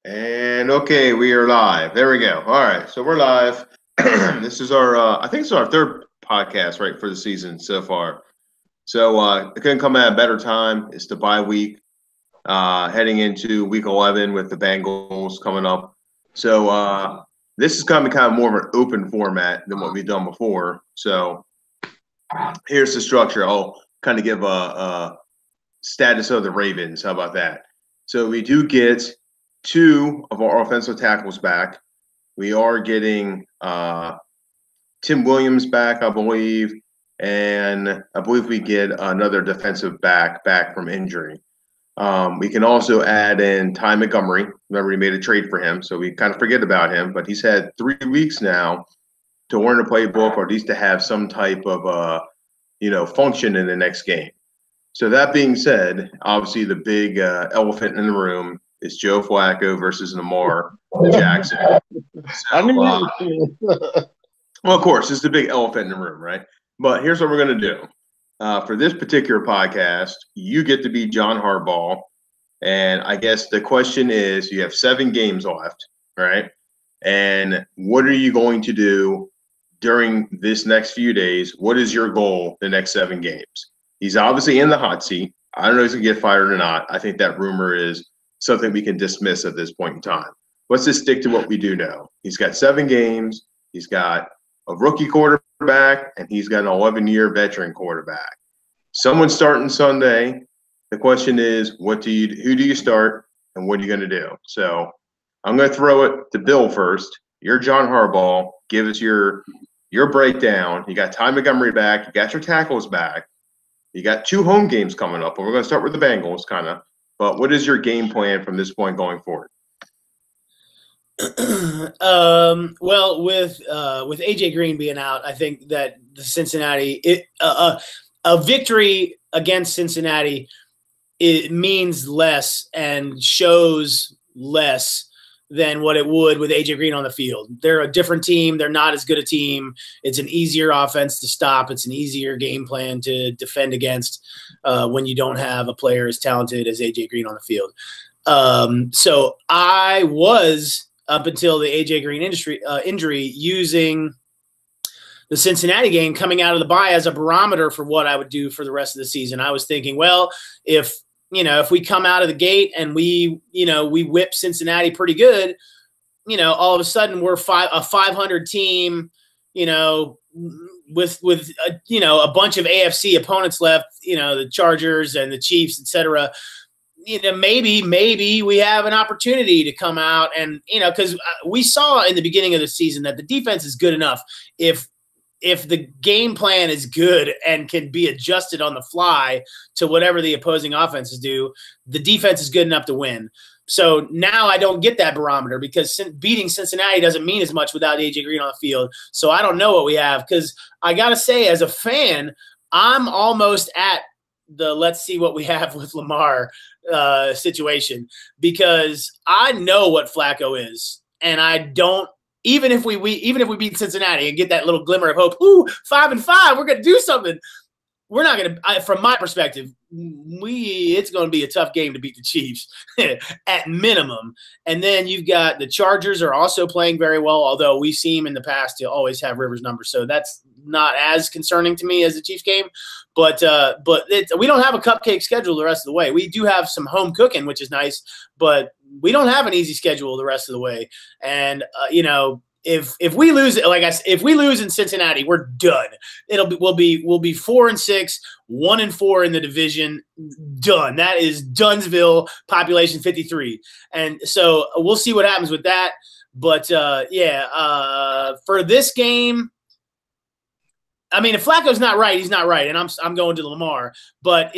And okay, we are live. There we go. All right, so we're live. This is our, I think it's our third podcast, right, for the season so far. So it couldn't come at a better time. It's the bye week, heading into week 11 with the Bengals coming up. So this is kind of more of an open format than what we've done before. So here's the structure. I'll kind of give a status of the Ravens. How about that? So we do get two of our offensive tackles back. We are getting Tim Williams back, I believe, and I believe we get another defensive back from injury. We can also add in Ty Montgomery. Remember, we made a trade for him, so we kind of forget about him. But he's had 3 weeks now to learn the playbook, or at least to have some type of function in the next game. So that being said, obviously the big elephant in the room is Joe Flacco versus Lamar Jackson. So, well, of course, it's the big elephant in the room, right? But here's what we're going to do. For this particular podcast, you get to be John Harbaugh. And I guess the question is, you have 7 games left, right? And what are you going to do during this next few days? What is your goal the next 7 games? He's obviously in the hot seat. I don't know if he's going to get fired or not. I think that rumor is something we can dismiss at this point in time. Let's just stick to what we do know. He's got 7 games. He's got a rookie quarterback, and he's got an 11-year veteran quarterback. Someone's starting Sunday. The question is, who do you start, and what are you going to do? So I'm going to throw it to Bill first. You're John Harbaugh. Give us your breakdown. You got Ty Montgomery back. You got your tackles back. You got 2 home games coming up, and we're going to start with the Bengals, kind of. But what is your game plan from this point going forward? Well, with AJ Green being out, I think that the Cincinnati a victory against Cincinnati, it means less and shows less than what it would with AJ Green on the field. They're a different team. They're not as good a team. It's an easier offense to stop. It's an easier game plan to defend against when you don't have a player as talented as AJ Green on the field. So I was, up until the AJ Green injury, using the Cincinnati game coming out of the bye as a barometer for what I would do for the rest of the season. I was thinking, well, if we come out of the gate and we whip Cincinnati pretty good, all of a sudden we're a 500 team, with a bunch of AFC opponents left, the Chargers and the Chiefs, et cetera. Maybe we have an opportunity to come out and, because we saw in the beginning of the season that the defense is good enough. If the game plan is good and can be adjusted on the fly to whatever the opposing offenses do, the defense is good enough to win. So now I don't get that barometer because beating Cincinnati doesn't mean as much without AJ Green on the field. So I don't know what we have, because I got to say, as a fan, I'm almost at the let's see what we have with Lamar situation, because I know what Flacco is, and I don't. Even if we beat Cincinnati and get that little glimmer of hope, 5-5, we're going to do something. We're not going to, from my perspective, it's going to be a tough game to beat the Chiefs at minimum. And then you've got the Chargers are also playing very well, although we seem in the past to always have Rivers' number. So that's not as concerning to me as the Chiefs game. But we don't have a cupcake schedule the rest of the way. We do have some home cooking, which is nice, but we don't have an easy schedule the rest of the way. And, if we lose, like I said, if we lose in Cincinnati, we're done. We'll be 4-6, 1-4 in the division. Done. That is Dunsville, population 53. And so we'll see what happens with that. But for this game, I mean, if Flacco's not right, he's not right, and I'm going to Lamar. But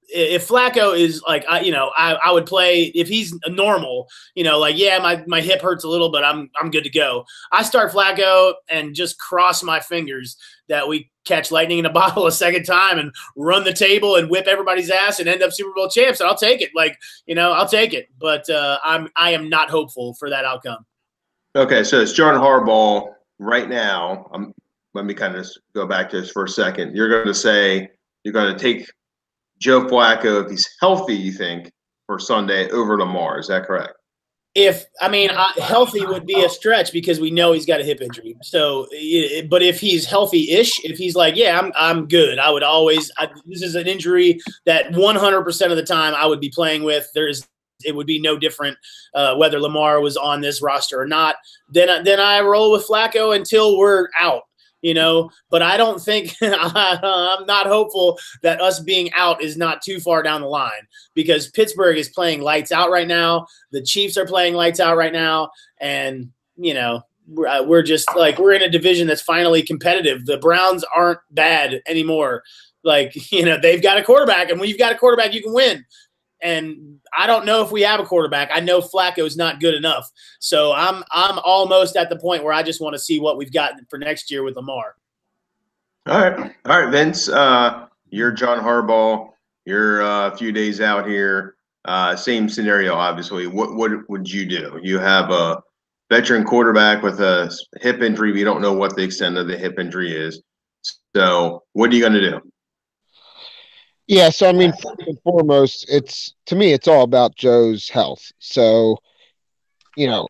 if Flacco is like, I would play if he's normal, my hip hurts a little, but I'm good to go. I start Flacco and just cross my fingers that we catch lightning in a bottle a second time and run the table and whip everybody's ass and end up Super Bowl champs. And I'll take it. I'll take it. But I am not hopeful for that outcome. Okay, so it's John Harbaugh right now. Let me kind of go back to this for a second. You're going to say you're going to take Joe Flacco, if he's healthy, you think, for Sunday over Lamar. Is that correct? Healthy would be a stretch because we know he's got a hip injury. So, but if he's healthy-ish, if he's like, yeah, I'm good. I would always. This is an injury that 100% of the time I would be playing with. It would be no different whether Lamar was on this roster or not. Then I roll with Flacco until we're out. But I don't think I'm not hopeful that us being out is not too far down the line, because Pittsburgh is playing lights out right now. The Chiefs are playing lights out right now. And, we're just like, we're in a division that's finally competitive. The Browns aren't bad anymore. Like, they've got a quarterback, and when you've got a quarterback, you can win. And I don't know if we have a quarterback. I know Flacco's not good enough. So I'm almost at the point where I just want to see what we've got for next year with Lamar. All right, Vince. You're John Harbaugh. You're a few days out here. Same scenario, obviously. What would you do? You have a veteran quarterback with a hip injury. We don't know what the extent of the hip injury is. So what are you going to do? Yeah, so I mean, first and foremost, to me, it's all about Joe's health. So, you know,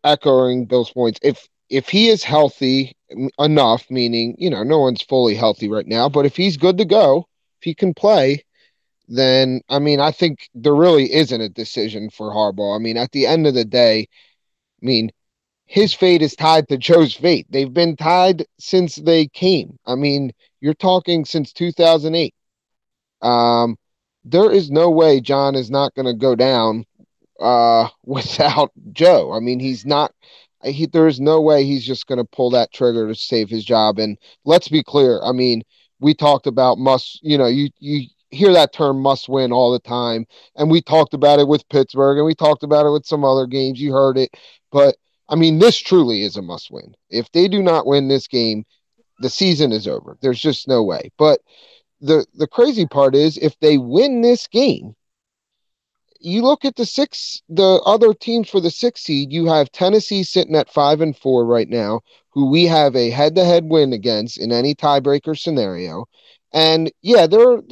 echoing Bill's points, if he is healthy enough, meaning, no one's fully healthy right now, but if he's good to go, if he can play, then I mean, I think there really isn't a decision for Harbaugh. I mean, at the end of the day, I mean, his fate is tied to Joe's fate. They've been tied since they came. I mean, you're talking since 2008. Um, there is no way John is not going to go down without Joe. I mean, he's not. There is no way he's just going to pull that trigger to save his job. And let's be clear. I mean, we talked about must. You hear that term must win all the time, and we talked about it with Pittsburgh, and we talked about it with some other games. You heard it, but I mean, this truly is a must win. If they do not win this game, the season is over. There's just no way. But the crazy part is if they win this game, you look at the other teams for the 6th seed. You have Tennessee sitting at 5-4 right now, who we have a head-to-head win against in any tiebreaker scenario. And yeah, they're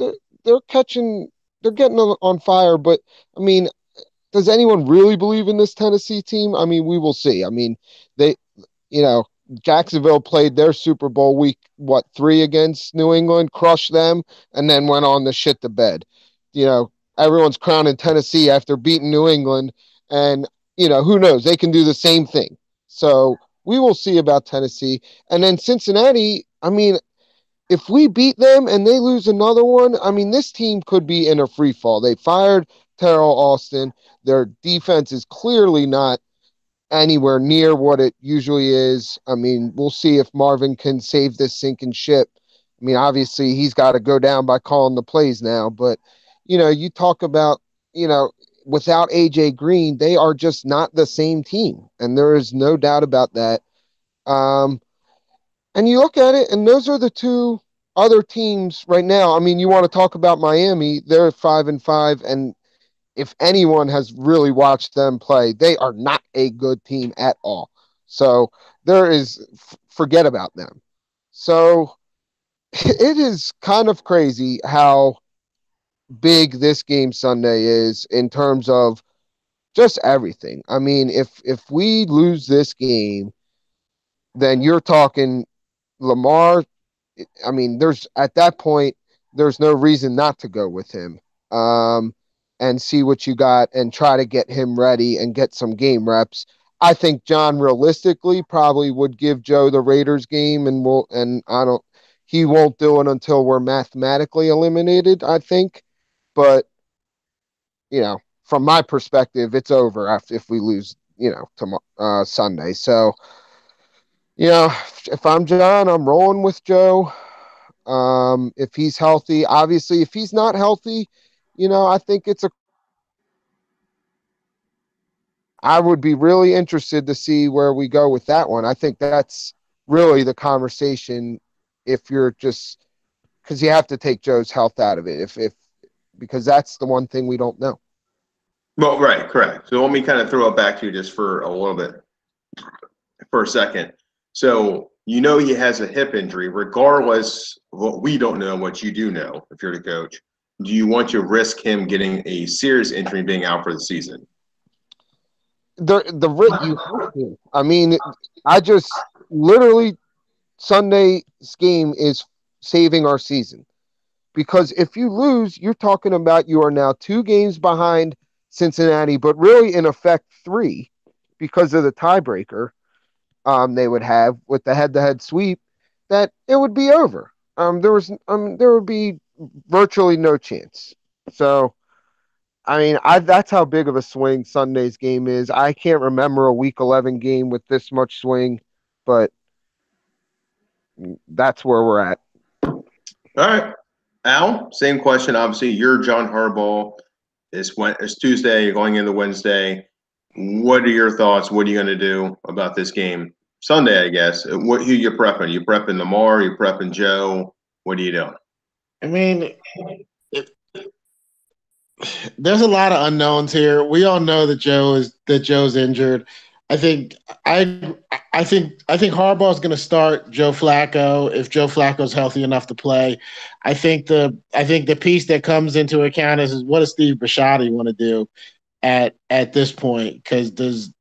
getting on fire. But I mean, does anyone really believe in this Tennessee team? I mean, we will see. I mean, they, you know, Jacksonville played their Super Bowl week, 3 against New England, crushed them, and then went on to shit the bed. Everyone's crowning Tennessee after beating New England, and, who knows? They can do the same thing. So we will see about Tennessee. And then Cincinnati, I mean, if we beat them and they lose another one, I mean, this team could be in a free fall. They fired Terrell Austin. Their defense is clearly not anywhere near what it usually is. I mean, we'll see if Marvin can save this sinking ship. I mean, obviously, he's got to go down by calling the plays now. But, you talk about, without A.J. Green, they are just not the same team. And there is no doubt about that. And you look at it, and those are the two other teams right now. I mean, you want to talk about Miami. They're 5-5, and if anyone has really watched them play, they are not a good team at all. So forget about them. So it is kind of crazy how big this game Sunday is in terms of just everything. I mean, if we lose this game, then you're talking Lamar. I mean, at that point, there's no reason not to go with him. And see what you got and try to get him ready and get some game reps. I think John realistically probably would give Joe the Raiders game, he won't do it until we're mathematically eliminated, I think. But, from my perspective, it's over if we lose, tomorrow, Sunday. So, if I'm John, I'm rolling with Joe. If he's healthy, obviously, if he's not healthy, I think I would be really interested to see where we go with that one. I think that's really the conversation if you're just because you have to take Joe's health out of it because that's the one thing we don't know. Well, right, correct. So let me kind of throw it back to you just for a little bit for a second. So he has a hip injury, regardless of what we don't know, what you do know if you're the coach. do you want to risk him getting a serious injury and being out for the season? You have to. I mean, I just literally Sunday's game is saving our season. Because if you lose, you're talking about you are now 2 games behind Cincinnati, but really in effect 3 because of the tiebreaker they would have with the head-to-head sweep. That it would be over. There would be virtually no chance. So I mean, that's how big of a swing Sunday's game is. I can't remember a Week 11 game with this much swing, but that's where we're at. All right. Al, same question. Obviously, you're John Harbaugh. It's Tuesday. You're going into Wednesday. What are your thoughts? What are you going to do about this game Sunday? I guess. Who you prepping? You prepping Lamar? You prepping Joe? What are you doing? I mean, there's a lot of unknowns here. We all know that Joe's injured. I think Harbaugh is going to start Joe Flacco if Joe Flacco's healthy enough to play. I think the piece that comes into account is what does Steve Bisciotti want to do at this point? Because does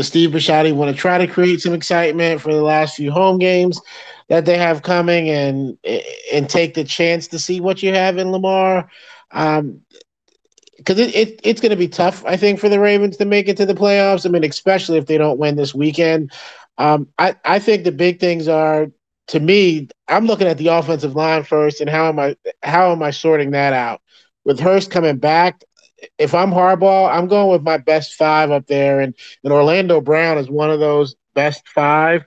Steve Bisciotti want to try to create some excitement for the last few home games that they have coming and take the chance to see what you have in Lamar? Because it's going to be tough, I think, for the Ravens to make it to the playoffs. I mean, especially if they don't win this weekend. I think the big things are, to me, I'm looking at the offensive line first, and how am I sorting that out? With Hurst coming back, if I'm Harbaugh, I'm going with my best 5 up there, and Orlando Brown is one of those best 5.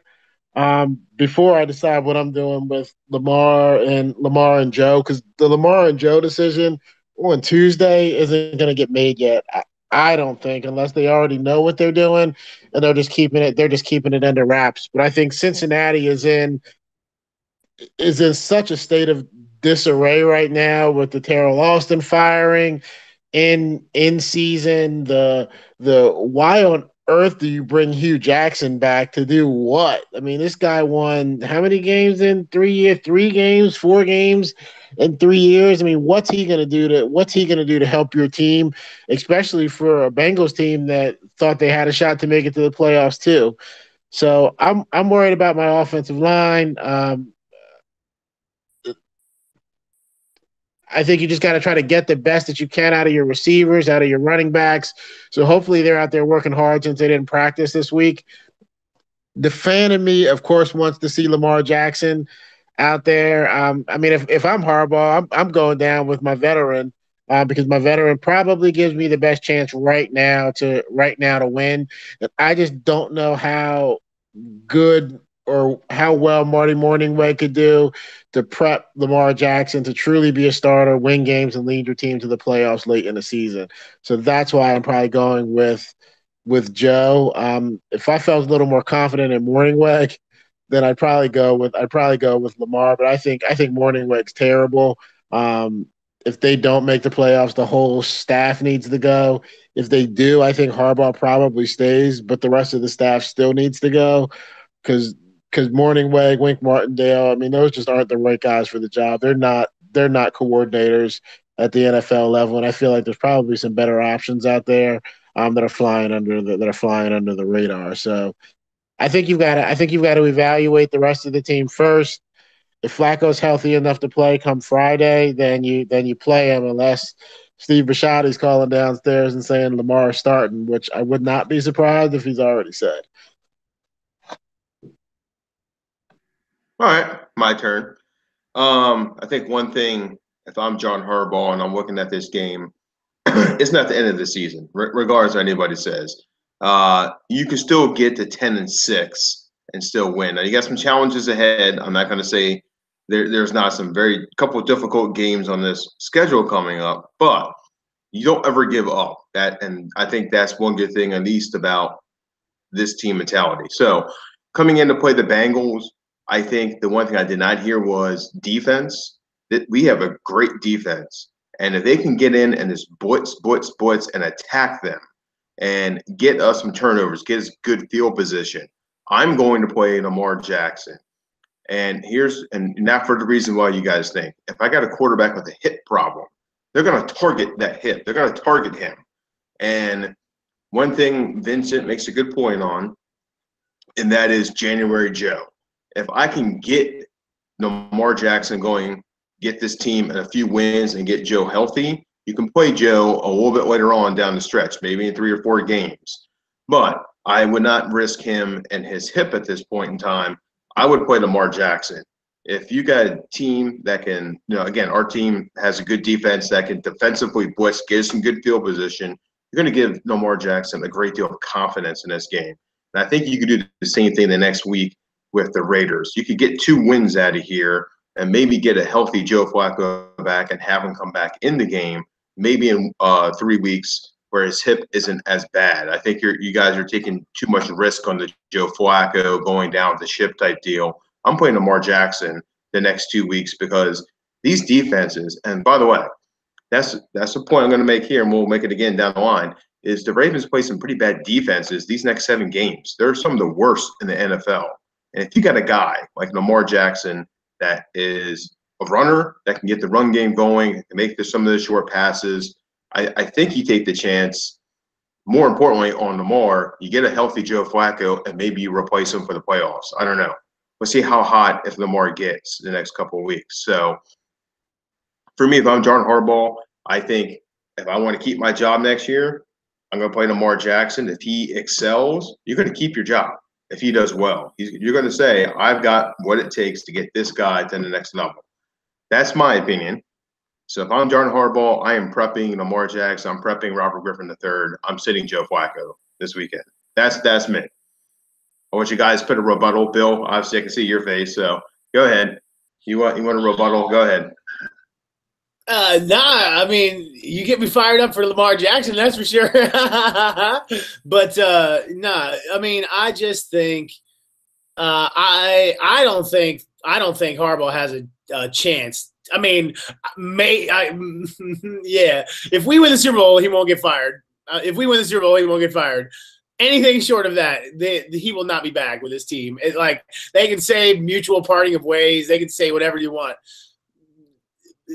Before I decide what I'm doing with Lamar and Joe, because the Lamar and Joe decision on Tuesday isn't going to get made yet. I don't think, unless they already know what they're doing and they're just keeping it under wraps. But I think Cincinnati is in such a state of disarray right now with the Terrell Austin firing in season. The why on earth do you bring Hugh Jackson back to do what? I mean, this guy won how many games in 3 years? 3 games, 4 games in 3 years. I mean, what's he gonna do to help your team, especially for a Bengals team that thought they had a shot to make it to the playoffs too? So I'm worried about my offensive line. I think you just got to try to get the best that you can out of your receivers, out of your running backs. So hopefully they're out there working hard since they didn't practice this week. The fan in me, of course, wants to see Lamar Jackson out there. I mean, if I'm Harbaugh, I'm going down with my veteran because my veteran probably gives me the best chance right now to win. I just don't know how good or how well Marty Morningway could do to prep Lamar Jackson to truly be a starter, win games, and lead your team to the playoffs late in the season. So that's why I'm probably going with Joe. If I felt a little more confident in Morningweg, then I'd probably go with Lamar. But I think Morningweg's terrible. If they don't make the playoffs, the whole staff needs to go. If they do, I think Harbaugh probably stays, but the rest of the staff still needs to go because Morningweg, Wink Martindale, I mean, those just aren't the right guys for the job. They're not coordinators at the NFL level, and I feel like there's probably some better options out there that are flying under the radar. So I think you've got to evaluate the rest of the team first. If Flacco's healthy enough to play come Friday, then you play him unless Steve Bisciotti's calling downstairs and saying Lamar is starting, which I would not be surprised if he's already said. All right, my turn. I think one thing, if I'm John Harbaugh and I'm looking at this game, it's not the end of the season, regardless of what anybody says. You can still get to 10-6 and still win. Now you got some challenges ahead. I'm not going to say there's not some very couple of difficult games on this schedule coming up, but you don't ever give up. And I think that's one good thing, at least, about this team mentality. So coming in to play the Bengals, I think the one thing I did not hear was defense. That we have a great defense. And if they can get in and just blitz, and attack them and get us some turnovers, get us good field position, I'm going to play Lamar Jackson. And not for the reason why you guys think. If I got a quarterback with a hip problem, they're going to target that hip. They're going to target him. And one thing Vincent makes a good point on, and that is January Joe. If I can get Lamar Jackson going, get this team a few wins and get Joe healthy, you can play Joe a little bit later on down the stretch, maybe in 3 or 4 games. But I would not risk him and his hip at this point in time. I would play Lamar Jackson. If you got a team that can, again, our team has a good defense that can defensively blitz, get some good field position, you're going to give Lamar Jackson a great deal of confidence in this game. And I think you could do the same thing the next week with the Raiders. You could get 2 wins out of here and maybe get a healthy Joe Flacco back and have him come back in the game, maybe in 3 weeks where his hip isn't as bad. I think you guys are taking too much risk on the Joe Flacco going down the ship type deal. I'm playing Lamar Jackson the next 2 weeks because these defenses, and by the way, that's the point I'm going to make here, and we'll make it again down the line, is the Ravens play some pretty bad defenses these next 7 games. They're some of the worst in the NFL. And if you got a guy like Lamar Jackson that is a runner, that can get the run game going, and make some of the short passes, I think you take the chance. More importantly, on Lamar, you get a healthy Joe Flacco, and maybe you replace him for the playoffs. I don't know. We'll see how hot if Lamar gets the next couple of weeks. So for me, if I'm John Harbaugh, I think if I want to keep my job next year, I'm going to play Lamar Jackson. If he excels, you're going to keep your job. If he does well, you're going to say, I've got what it takes to get this guy to the next level. That's my opinion. So if I'm John Harbaugh, I am prepping Lamar Jackson. I'm prepping Robert Griffin III. I'm sitting Joe Flacco this weekend. That's me. I want you guys to put a rebuttal. Bill, obviously I can see your face, so go ahead. You want a rebuttal? Go ahead. Nah, I mean, you get me fired up for Lamar Jackson, that's for sure. But nah, I mean, I just think I don't think Harbaugh has a chance. I mean, yeah. If we win the Super Bowl, he won't get fired. If we win the Super Bowl, he won't get fired. Anything short of that, he will not be back with his team. It's like they can say mutual parting of ways. They can say whatever you want.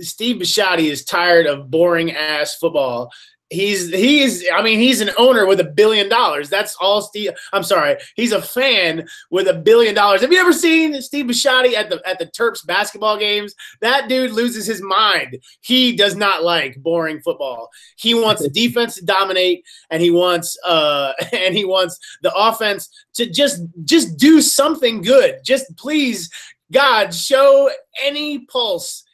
Steve Bisciotti is tired of boring ass football. He's an owner with $1 billion. That's all Steve. I'm sorry. He's a fan with $1 billion. Have you ever seen Steve Bisciotti at the Terps basketball games? That dude loses his mind. He does not like boring football. He wants the defense to dominate, and he wants the offense to just do something good. Just please, God, show any pulse.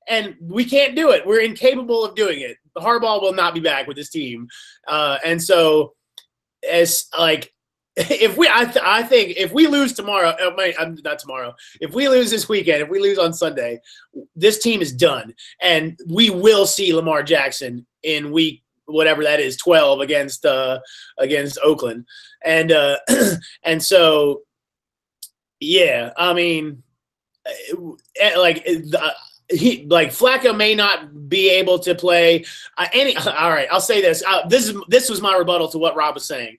And we can't do it. We're incapable of doing it. Harbaugh will not be back with his team. And so as like, I think if we lose tomorrow, not tomorrow, if we lose this weekend, if we lose on Sunday, this team is done. And we will see Lamar Jackson in week, whatever that is, 12 against Oakland. And, and so, yeah, I mean, Flacco may not be able to play any. All right, I'll say this. This was my rebuttal to what Rob was saying.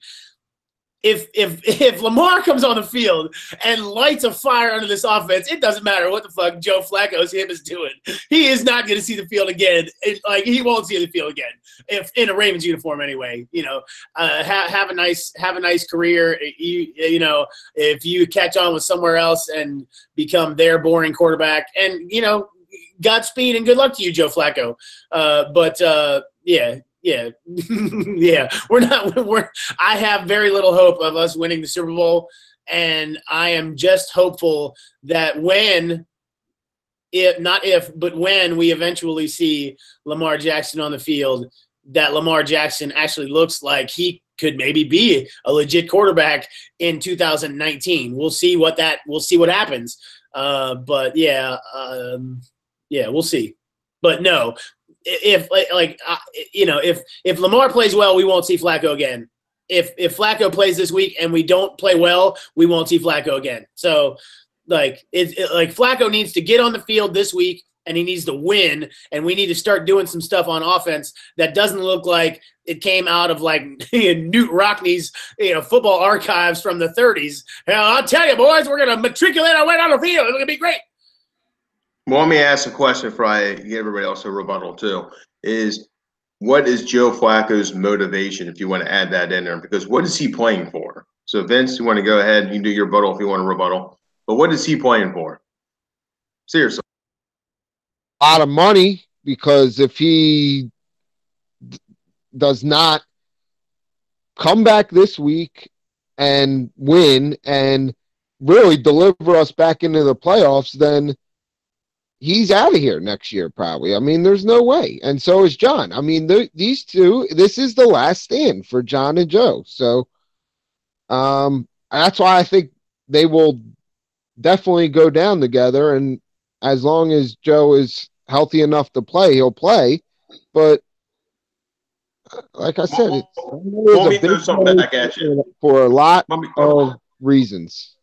If Lamar comes on the field and lights a fire under this offense, it doesn't matter what the fuck Joe Flacco's hip is doing. He is not going to see the field again. He won't see the field again if in a Ravens uniform anyway. Have a nice career. If you catch on with somewhere else and become their boring quarterback, and Godspeed and good luck to you, Joe Flacco. Yeah. Yeah. Yeah. I have very little hope of us winning the Super Bowl. And I am just hopeful that when we eventually see Lamar Jackson on the field, that Lamar Jackson actually looks like he could maybe be a legit quarterback in 2019. We'll see what happens. Yeah, we'll see. But no, if Lamar plays well, we won't see Flacco again. If Flacco plays this week and we don't play well, we won't see Flacco again. So Flacco needs to get on the field this week and he needs to win, and we need to start doing some stuff on offense that doesn't look like it came out of Newt Rockney's football archives from the 30s. I'll tell you, boys, we're gonna matriculate our way down the field. It's gonna be great. Well, let me ask a question before I give everybody else a rebuttal too. What is Joe Flacco's motivation if you want to add that in there? Because what is he playing for? So Vince, you want to go ahead, you can do your rebuttal if you want to rebuttal. But what is he playing for? Seriously. A lot of money, because if he does not come back this week and win and really deliver us back into the playoffs, then he's out of here next year probably. I mean, there's no way. And so is John. I mean, these two, this is the last stand for John and Joe. So that's why I think they will definitely go down together. And as long as Joe is healthy enough to play, he'll play. But like I said, it's a big something back at you for a lot of reasons.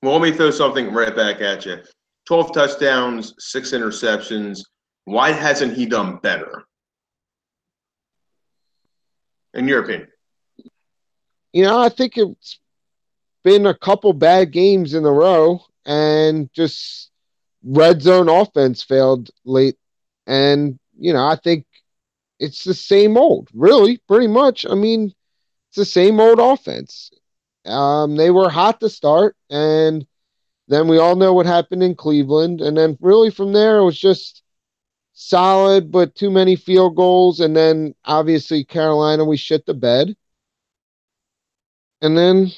Well, let me throw something right back at you. 12 touchdowns, 6 interceptions. Why hasn't he done better? In your opinion? I think it's been a couple bad games in a row, and just red zone offense failed late. And, I think it's the same old, really, pretty much. I mean, it's the same old offense. They were hot to start, and then we all know what happened in Cleveland. And then really from there, it was just solid, but too many field goals. And then obviously Carolina, we shit the bed. And then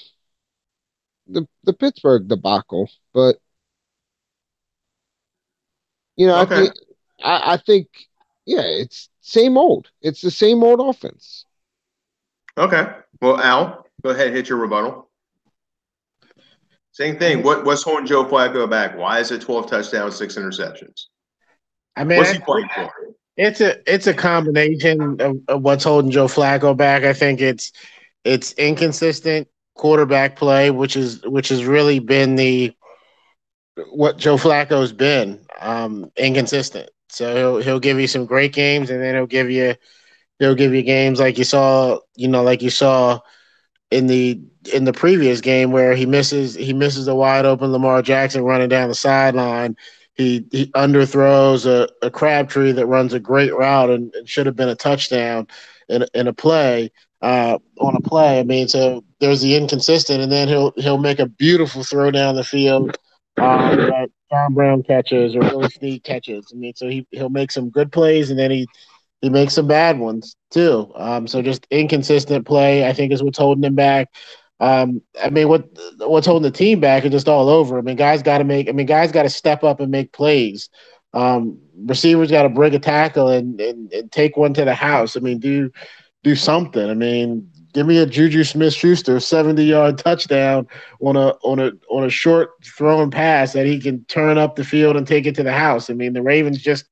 the Pittsburgh debacle. But, Okay. I think, yeah, it's same old. It's the same old offense. Okay. Well, Al, go ahead and hit your rebuttal. Same thing. What's holding Joe Flacco back? Why is it 12 touchdowns, 6 interceptions? I mean, what's he playing for? It's a combination of what's holding Joe Flacco back. I think it's inconsistent quarterback play, which has really been what Joe Flacco's been, inconsistent. So he'll give you some great games, and then he'll give you games like you saw in the previous game where he misses the wide open Lamar Jackson running down the sideline. He underthrows a Crabtree that runs a great route and should have been a touchdown in a play on a play. I mean, so there's the inconsistent, and then he'll make a beautiful throw down the field that John Brown catches or Willie Snead catches. I mean, so he'll make some good plays, and then he makes some bad ones too. So just inconsistent play, I think, is what's holding him back. I mean, what's holding the team back is just all over. I mean, guys got to step up and make plays. Receivers got to bring a tackle and take one to the house. I mean, do something. I mean, give me a Juju Smith-Schuster 70-yard touchdown on a short throwing pass that he can turn up the field and take it to the house. I mean, the Ravens just.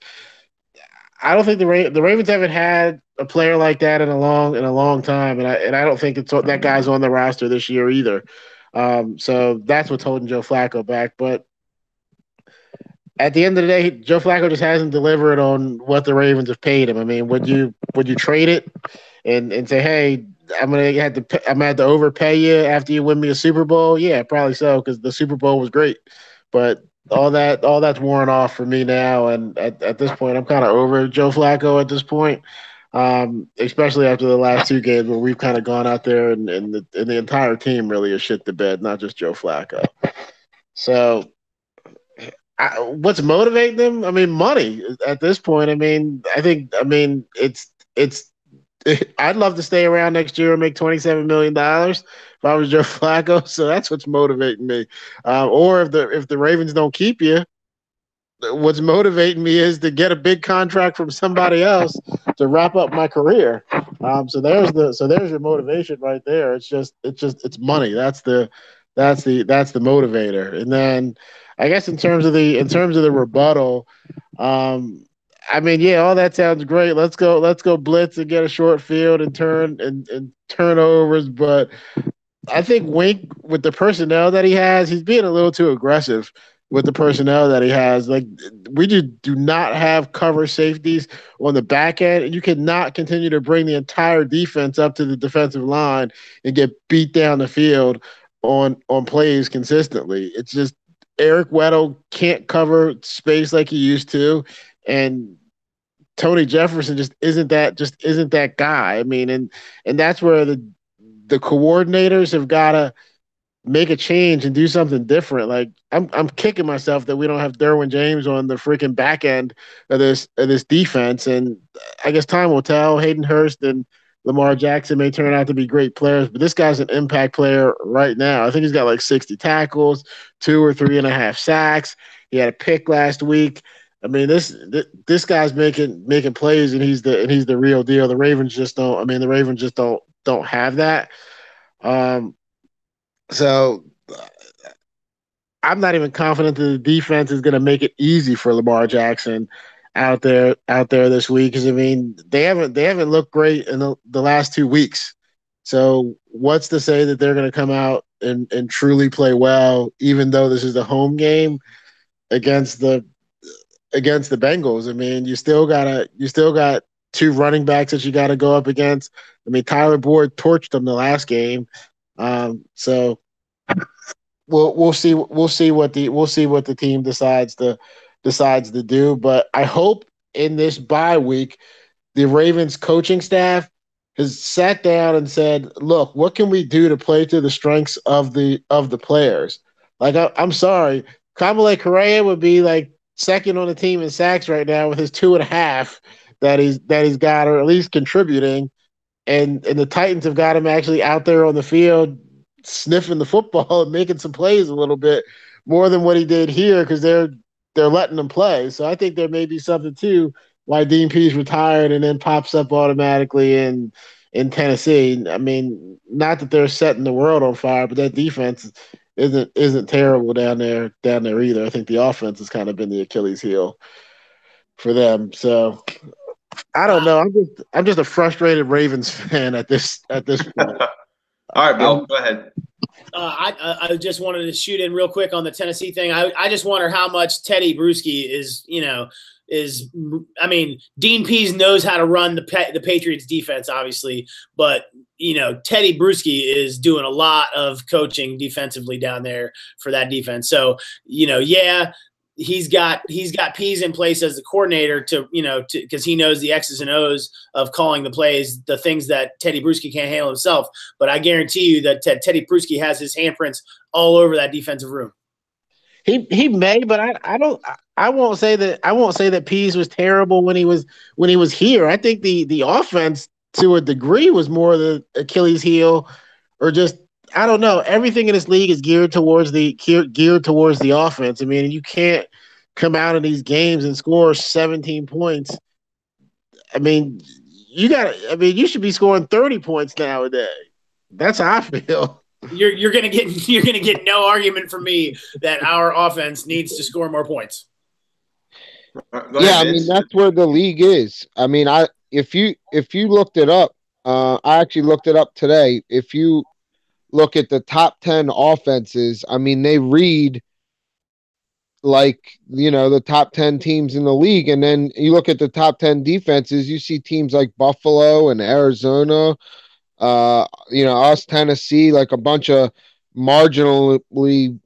I don't think the Ravens haven't had a player like that in a long time, and I don't think that guy's on the roster this year either. So that's what's holding Joe Flacco back. But at the end of the day, Joe Flacco just hasn't delivered on what the Ravens have paid him. I mean, would you trade it and say, hey, I'm gonna have to overpay you after you win me a Super Bowl? Yeah, probably so, because the Super Bowl was great, but all that's worn off for me now, and at this point, I'm kind of over Joe Flacco at this point, especially after the last 2 games where we've kind of gone out there and the entire team really has shit the bed, not just Joe Flacco. So, what's motivating them? I mean, money at this point. I mean, it's. I'd love to stay around next year and make $27 million if I was Joe Flacco. So that's what's motivating me. Or if the Ravens don't keep you, what's motivating me is to get a big contract from somebody else to wrap up my career. So there's your motivation right there. It's money. That's the motivator. And then I guess in terms of the rebuttal, I mean, yeah, all that sounds great. Let's go blitz and get a short field and turnovers. But I think Wink, with the personnel that he has, he's being a little too aggressive with the personnel that he has. Like, we just do not have cover safeties on the back end, and you cannot continue to bring the entire defense up to the defensive line and get beat down the field on plays consistently. Eric Weddle can't cover space like he used to, and Tony Jefferson just isn't that guy. I mean, and that's where the coordinators have got to make a change and do something different. Like I'm kicking myself that we don't have Derwin James on the freaking back end of this defense. And I guess time will tell. Hayden Hurst and Lamar Jackson may turn out to be great players, but this guy's an impact player right now. I think he's got like 60 tackles, 2 or 3.5 sacks. He had a pick last week. I mean, this guy's making plays, and he's the real deal. The Ravens just don't. I mean, the Ravens just don't have that. Um, so I'm not even confident that the defense is going to make it easy for Lamar Jackson out there this week. Because I mean, they haven't looked great in the last 2 weeks. So what's to say that they're going to come out and truly play well, even though this is the home game against the Bengals? I mean, you still got two running backs that you got to go up against. I mean, Tyler Boyd torched them the last game. So we'll see what the team decides to do. But I hope in this bye week, the Ravens coaching staff has sat down and said, "Look, what can we do to play to the strengths of the players?" Like I'm sorry, Kamale Correa would be like second on the team in sacks right now with his 2.5 that he's got, or at least contributing. And the Titans have got him actually out there on the field sniffing the football and making some plays a little bit more than what he did here because they're letting him play. So I think there may be something too why Dean Pease retired and then pops up automatically in Tennessee. I mean, not that they're setting the world on fire, but that defense isn't terrible down there either. I think the offense has kind of been the Achilles heel for them. So I don't know. I'm just a frustrated Ravens fan at this point. All right, Bill, go ahead. I just wanted to shoot in real quick on the Tennessee thing. I just wonder how much Teddy Bruschi is. I mean, Dean Pease knows how to run the Patriots defense, obviously, but Teddy Bruschi is doing a lot of coaching defensively down there for that defense. So yeah. He's got Pease in place as the coordinator to because he knows the X's and O's of calling the plays, the things that Teddy Bruschi can't handle himself. But I guarantee you that Teddy Bruschi has his handprints all over that defensive room. He may, but I won't say that Pease was terrible when he was here. I think the offense to a degree was more the Achilles heel, or just I don't know. Everything in this league is geared towards the offense. I mean, you can't come out in these games and score 17 points. I mean, you should be scoring 30 points nowadays. That's how I feel. You're gonna get no argument from me that our offense needs to score more points. Yeah, I mean that's where the league is. I mean, if you looked it up, I actually looked it up today. If you look at the top 10 offenses, I mean, they read like, the top 10 teams in the league. And then you look at the top 10 defenses, you see teams like Buffalo and Arizona, us, Tennessee, like a bunch of marginally,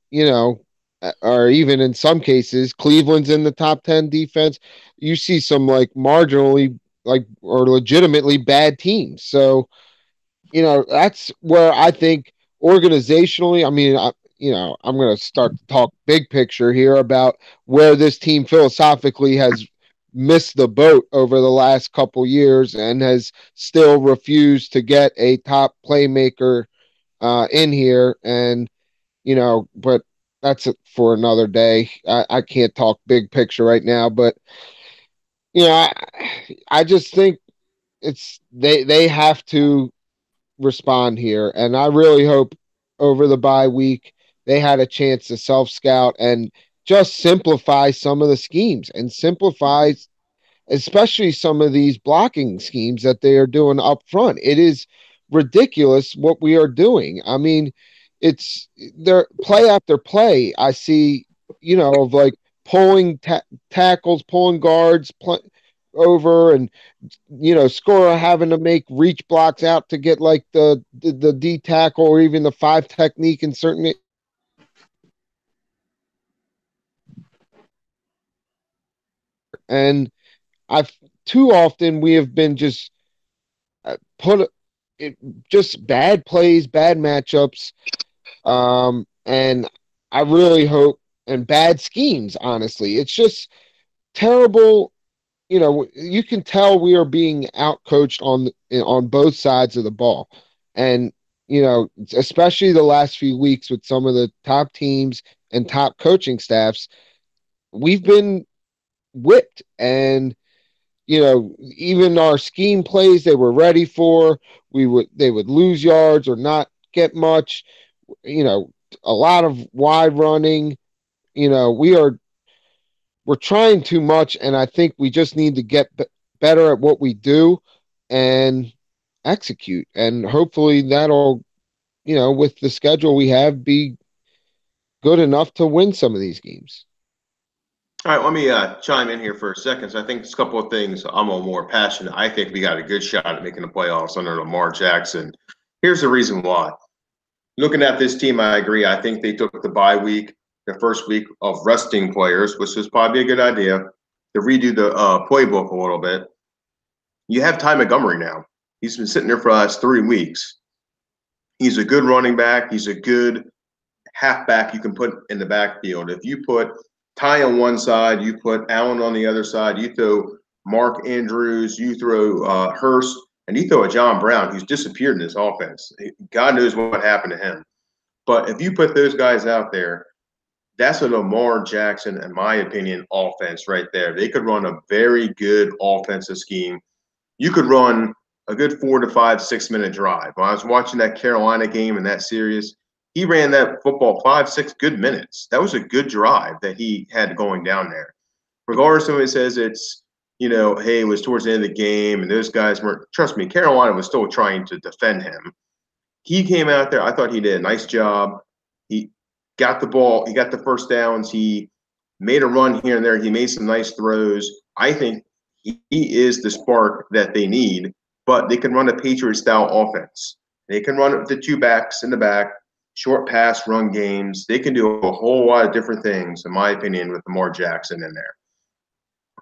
or even in some cases, Cleveland's in the top 10 defense. You see some like marginally or legitimately bad teams. So, that's where I think organizationally, I mean, I'm going to start to talk big picture here about where this team philosophically has missed the boat over the last couple years and has still refused to get a top playmaker in here. And, but that's it for another day. I can't talk big picture right now, but, I just think they have to respond here. And I really hope over the bye week they had a chance to self-scout and just simplify some of the schemes and simplify especially some of these blocking schemes that they are doing up front. It is ridiculous what we are doing. I mean, it's their play after play. I see, of like pulling tackles, pulling guards over, and scorer having to make reach blocks out to get like the D tackle or even the 5 technique in certain And I've too often we have been just put it just bad plays, bad matchups, and I really hope and bad schemes. Honestly, it's just terrible. You know, you can tell we are being outcoached on both sides of the ball, and you know, especially the last few weeks with some of the top teams and top coaching staffs, we've been whipped. And you know, even our scheme plays they were ready for, they would lose yards or not get much. You know, a lot of wide running. You know, we're trying too much, and I think we just need to get better at what we do and execute. And hopefully that'll, you know, with the schedule we have, be good enough to win some of these games. All right, let me chime in here for a second. So I think there's a couple of things I'm a more passionate. I think we got a good shot at making the playoffs under Lamar Jackson. Here's the reason why. Looking at this team, I agree. I think they took the bye week, the first week of resting players, which was probably a good idea to redo the playbook a little bit. You have Ty Montgomery now. He's been sitting there for the last 3 weeks. He's a good running back. He's a good halfback you can put in the backfield. If you put Ty on one side, you put Allen on the other side, you throw Mark Andrews, you throw Hurst, and you throw a John Brown who's disappeared in this offense. God knows what happened to him. But if you put those guys out there, that's a Lamar Jackson, in my opinion, offense right there. They could run a very good offensive scheme. You could run a good 4 to 5, 6 minute drive. When I was watching that Carolina game in that series, he ran that football 5, 6 good minutes. That was a good drive that he had going down there. Regardless of what it says, it's, you know, hey, it was towards the end of the game and those guys weren't, trust me, Carolina was still trying to defend him. He came out there. I thought he did a nice job. He got the ball. He got the first downs. He made a run here and there. He made some nice throws. I think he is the spark that they need, but they can run a Patriot-style offense. They can run the two backs in the back, short pass, run games. They can do a whole lot of different things, in my opinion, with Lamar Jackson in there.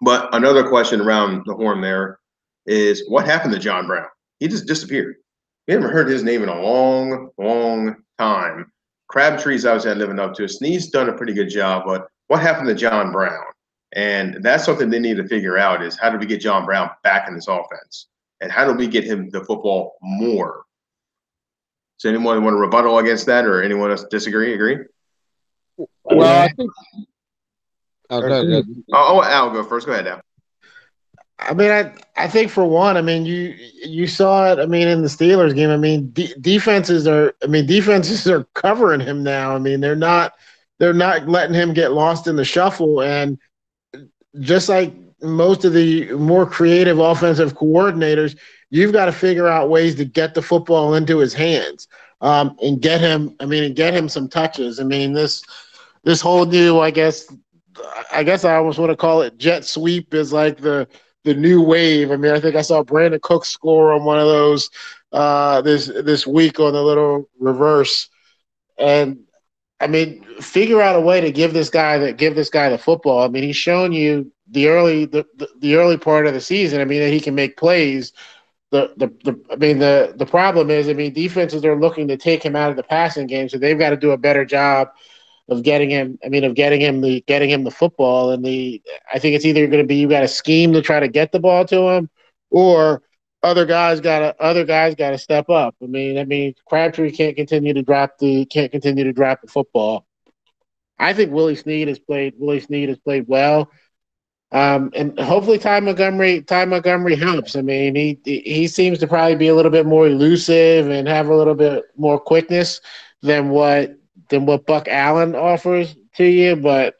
But another question around the horn there is what happened to John Brown? He just disappeared. We haven't heard his name in a long, long time. Crabtree's obviously living up to it. Snead's done a pretty good job, but what happened to John Brown? And that's something they need to figure out is how do we get John Brown back in this offense? And how do we get him the football more? Does anyone want to rebuttal against that or anyone else disagree, agree? Well, I think Al, go first. Go ahead, Al. I mean, I think for one, I mean, you saw it. I mean, in the Steelers game, I mean, defenses are covering him now. I mean, they're not letting him get lost in the shuffle. And just like most of the more creative offensive coordinators, you've got to figure out ways to get the football into his hands and get him some touches. I mean, this whole new, I guess I almost want to call it jet sweep is like the new wave. I mean, I think I saw Brandon Cook score on one of those this week on the little reverse. And I mean, figure out a way to give this guy the football. I mean, he's shown you the early part of the season. I mean, that he can make plays. The problem is, I mean, defenses are looking to take him out of the passing game, so they've got to do a better job of getting him the football. And I think it's either going to be you got to scheme to try to get the ball to him, or other guys got to step up. I mean, Crabtree can't continue to drop the football. I think Willie Snead has played well. And hopefully Ty Montgomery helps. I mean, he seems to probably be a little bit more elusive and have a little bit more quickness than what Buck Allen offers to you, but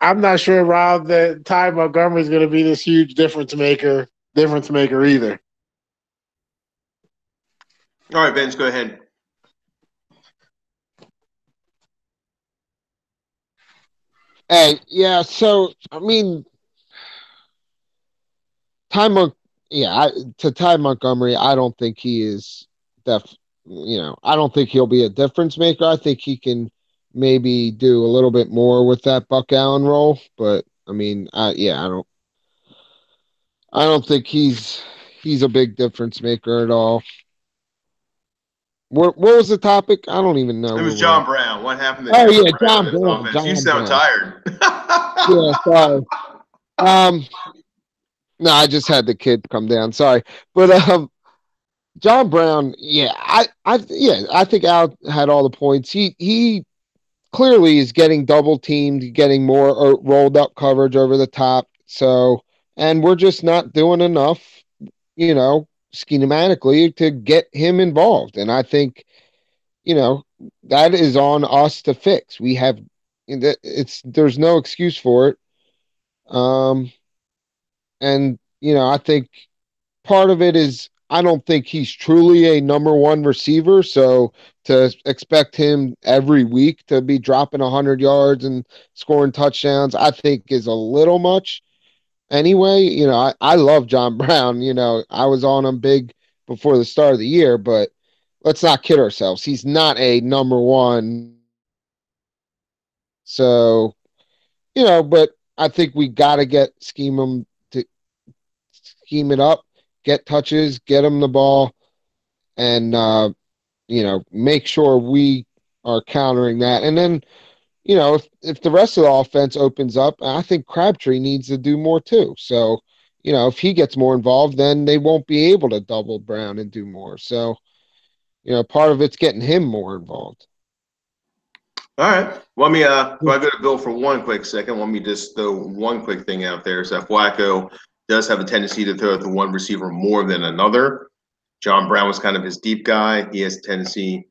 I'm not sure, Rob, that Ty Montgomery is going to be this huge difference maker either. All right, Vince, go ahead. Hey, yeah. So I mean, Ty Montgomery, I don't think he is I don't think he'll be a difference maker. I think he can maybe do a little bit more with that Buck Allen role, but I mean, I don't think he's a big difference maker at all. What was the topic? I don't even know It where was we're John at. Brown. What happened to Oh John yeah, Brown John in this Brown. offense? You John sound Brown. tired. Yeah, sorry. Um, no, I just had the kid come down. Sorry, but John Brown. Yeah, I think Al had all the points. He clearly is getting double teamed, getting more rolled up coverage over the top. So, and we're just not doing enough, schematically to get him involved. And I think, that is on us to fix. There's no excuse for it. Um, and I think part of it is I don't think he's truly a number one receiver. So to expect him every week to be dropping 100 yards and scoring touchdowns, I think is a little much. Anyway, I love John Brown. I was on him big before the start of the year, but let's not kid ourselves. He's not a number one. So, but I think we got to scheme it up, get touches, get him the ball, and make sure we are countering that. And then, if the rest of the offense opens up, I think Crabtree needs to do more too. So, if he gets more involved, then they won't be able to double Brown and do more. So, part of it's getting him more involved. All right. Let me before I go to Bill for one quick second, let me just throw one quick thing out there. So Flacco does have a tendency to throw it to one receiver more than another. John Brown was kind of his deep guy. He has a tendency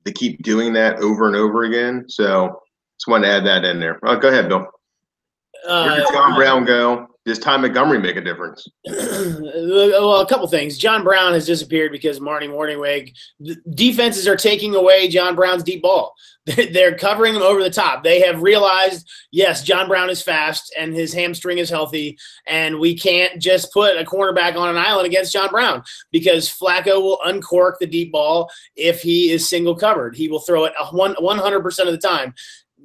to keep doing that over and over again. So just wanted to add that in there. Go ahead, Bill. Where did John Brown go? Does Ty Montgomery make a difference? Well, a couple things. John Brown has disappeared because Marty Morningweg. Defenses are taking away John Brown's deep ball. They're covering him over the top. They have realized, yes, John Brown is fast and his hamstring is healthy, and we can't just put a cornerback on an island against John Brown because Flacco will uncork the deep ball if he is single covered. He will throw it 100% of the time.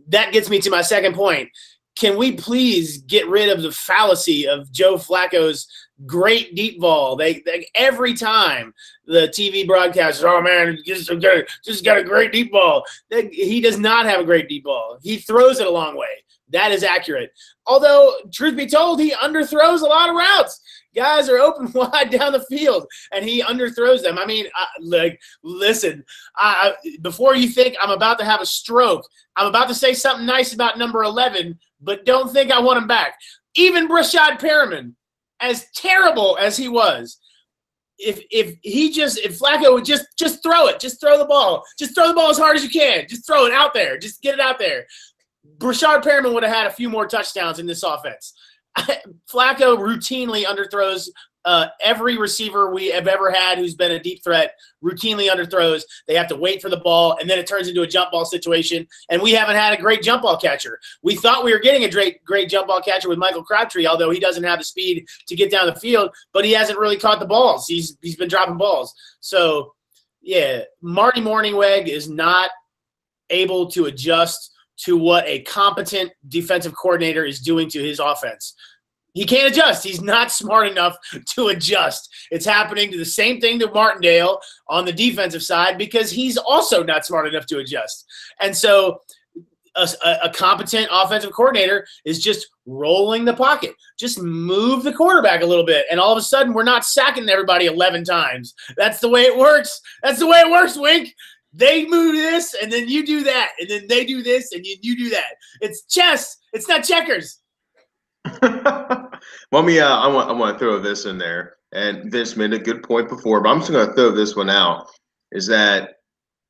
That gets me to my second point. Can we please get rid of the fallacy of Joe Flacco's great deep ball? They every time the TV broadcasters, oh man, just got a great deep ball. He does not have a great deep ball. He throws it a long way. That is accurate. Although, truth be told, he underthrows a lot of routes. Guys are open wide down the field, and he underthrows them. I mean, listen, before you think I'm about to have a stroke, I'm about to say something nice about number 11, but don't think I want him back. Even Brashad Perriman, as terrible as he was, if Flacco would just throw it, just throw the ball as hard as you can, just throw it out there, just get it out there. Brashad Perriman would have had a few more touchdowns in this offense. Flacco routinely underthrows every receiver we have ever had who's been a deep threat, routinely underthrows. They have to wait for the ball, and then it turns into a jump ball situation, and we haven't had a great jump ball catcher. We thought we were getting a great jump ball catcher with Michael Crabtree, although he doesn't have the speed to get down the field, but he hasn't really caught the balls. He's been dropping balls. So, yeah, Marty Morningweg is not able to adjust to what a competent defensive coordinator is doing to his offense. He can't adjust. He's not smart enough to adjust. It's happening to the same thing to Martindale on the defensive side because he's also not smart enough to adjust. And so a competent offensive coordinator is just rolling the pocket. Just move the quarterback a little bit, and all of a sudden we're not sacking everybody 11 times. That's the way it works. That's the way it works, Wink. They move this, and then you do that, and then they do this, and you do that. It's chess. It's not checkers. Let me. I want to throw this in there, and Vince made a good point before, but I'm just going to throw this one out. Is that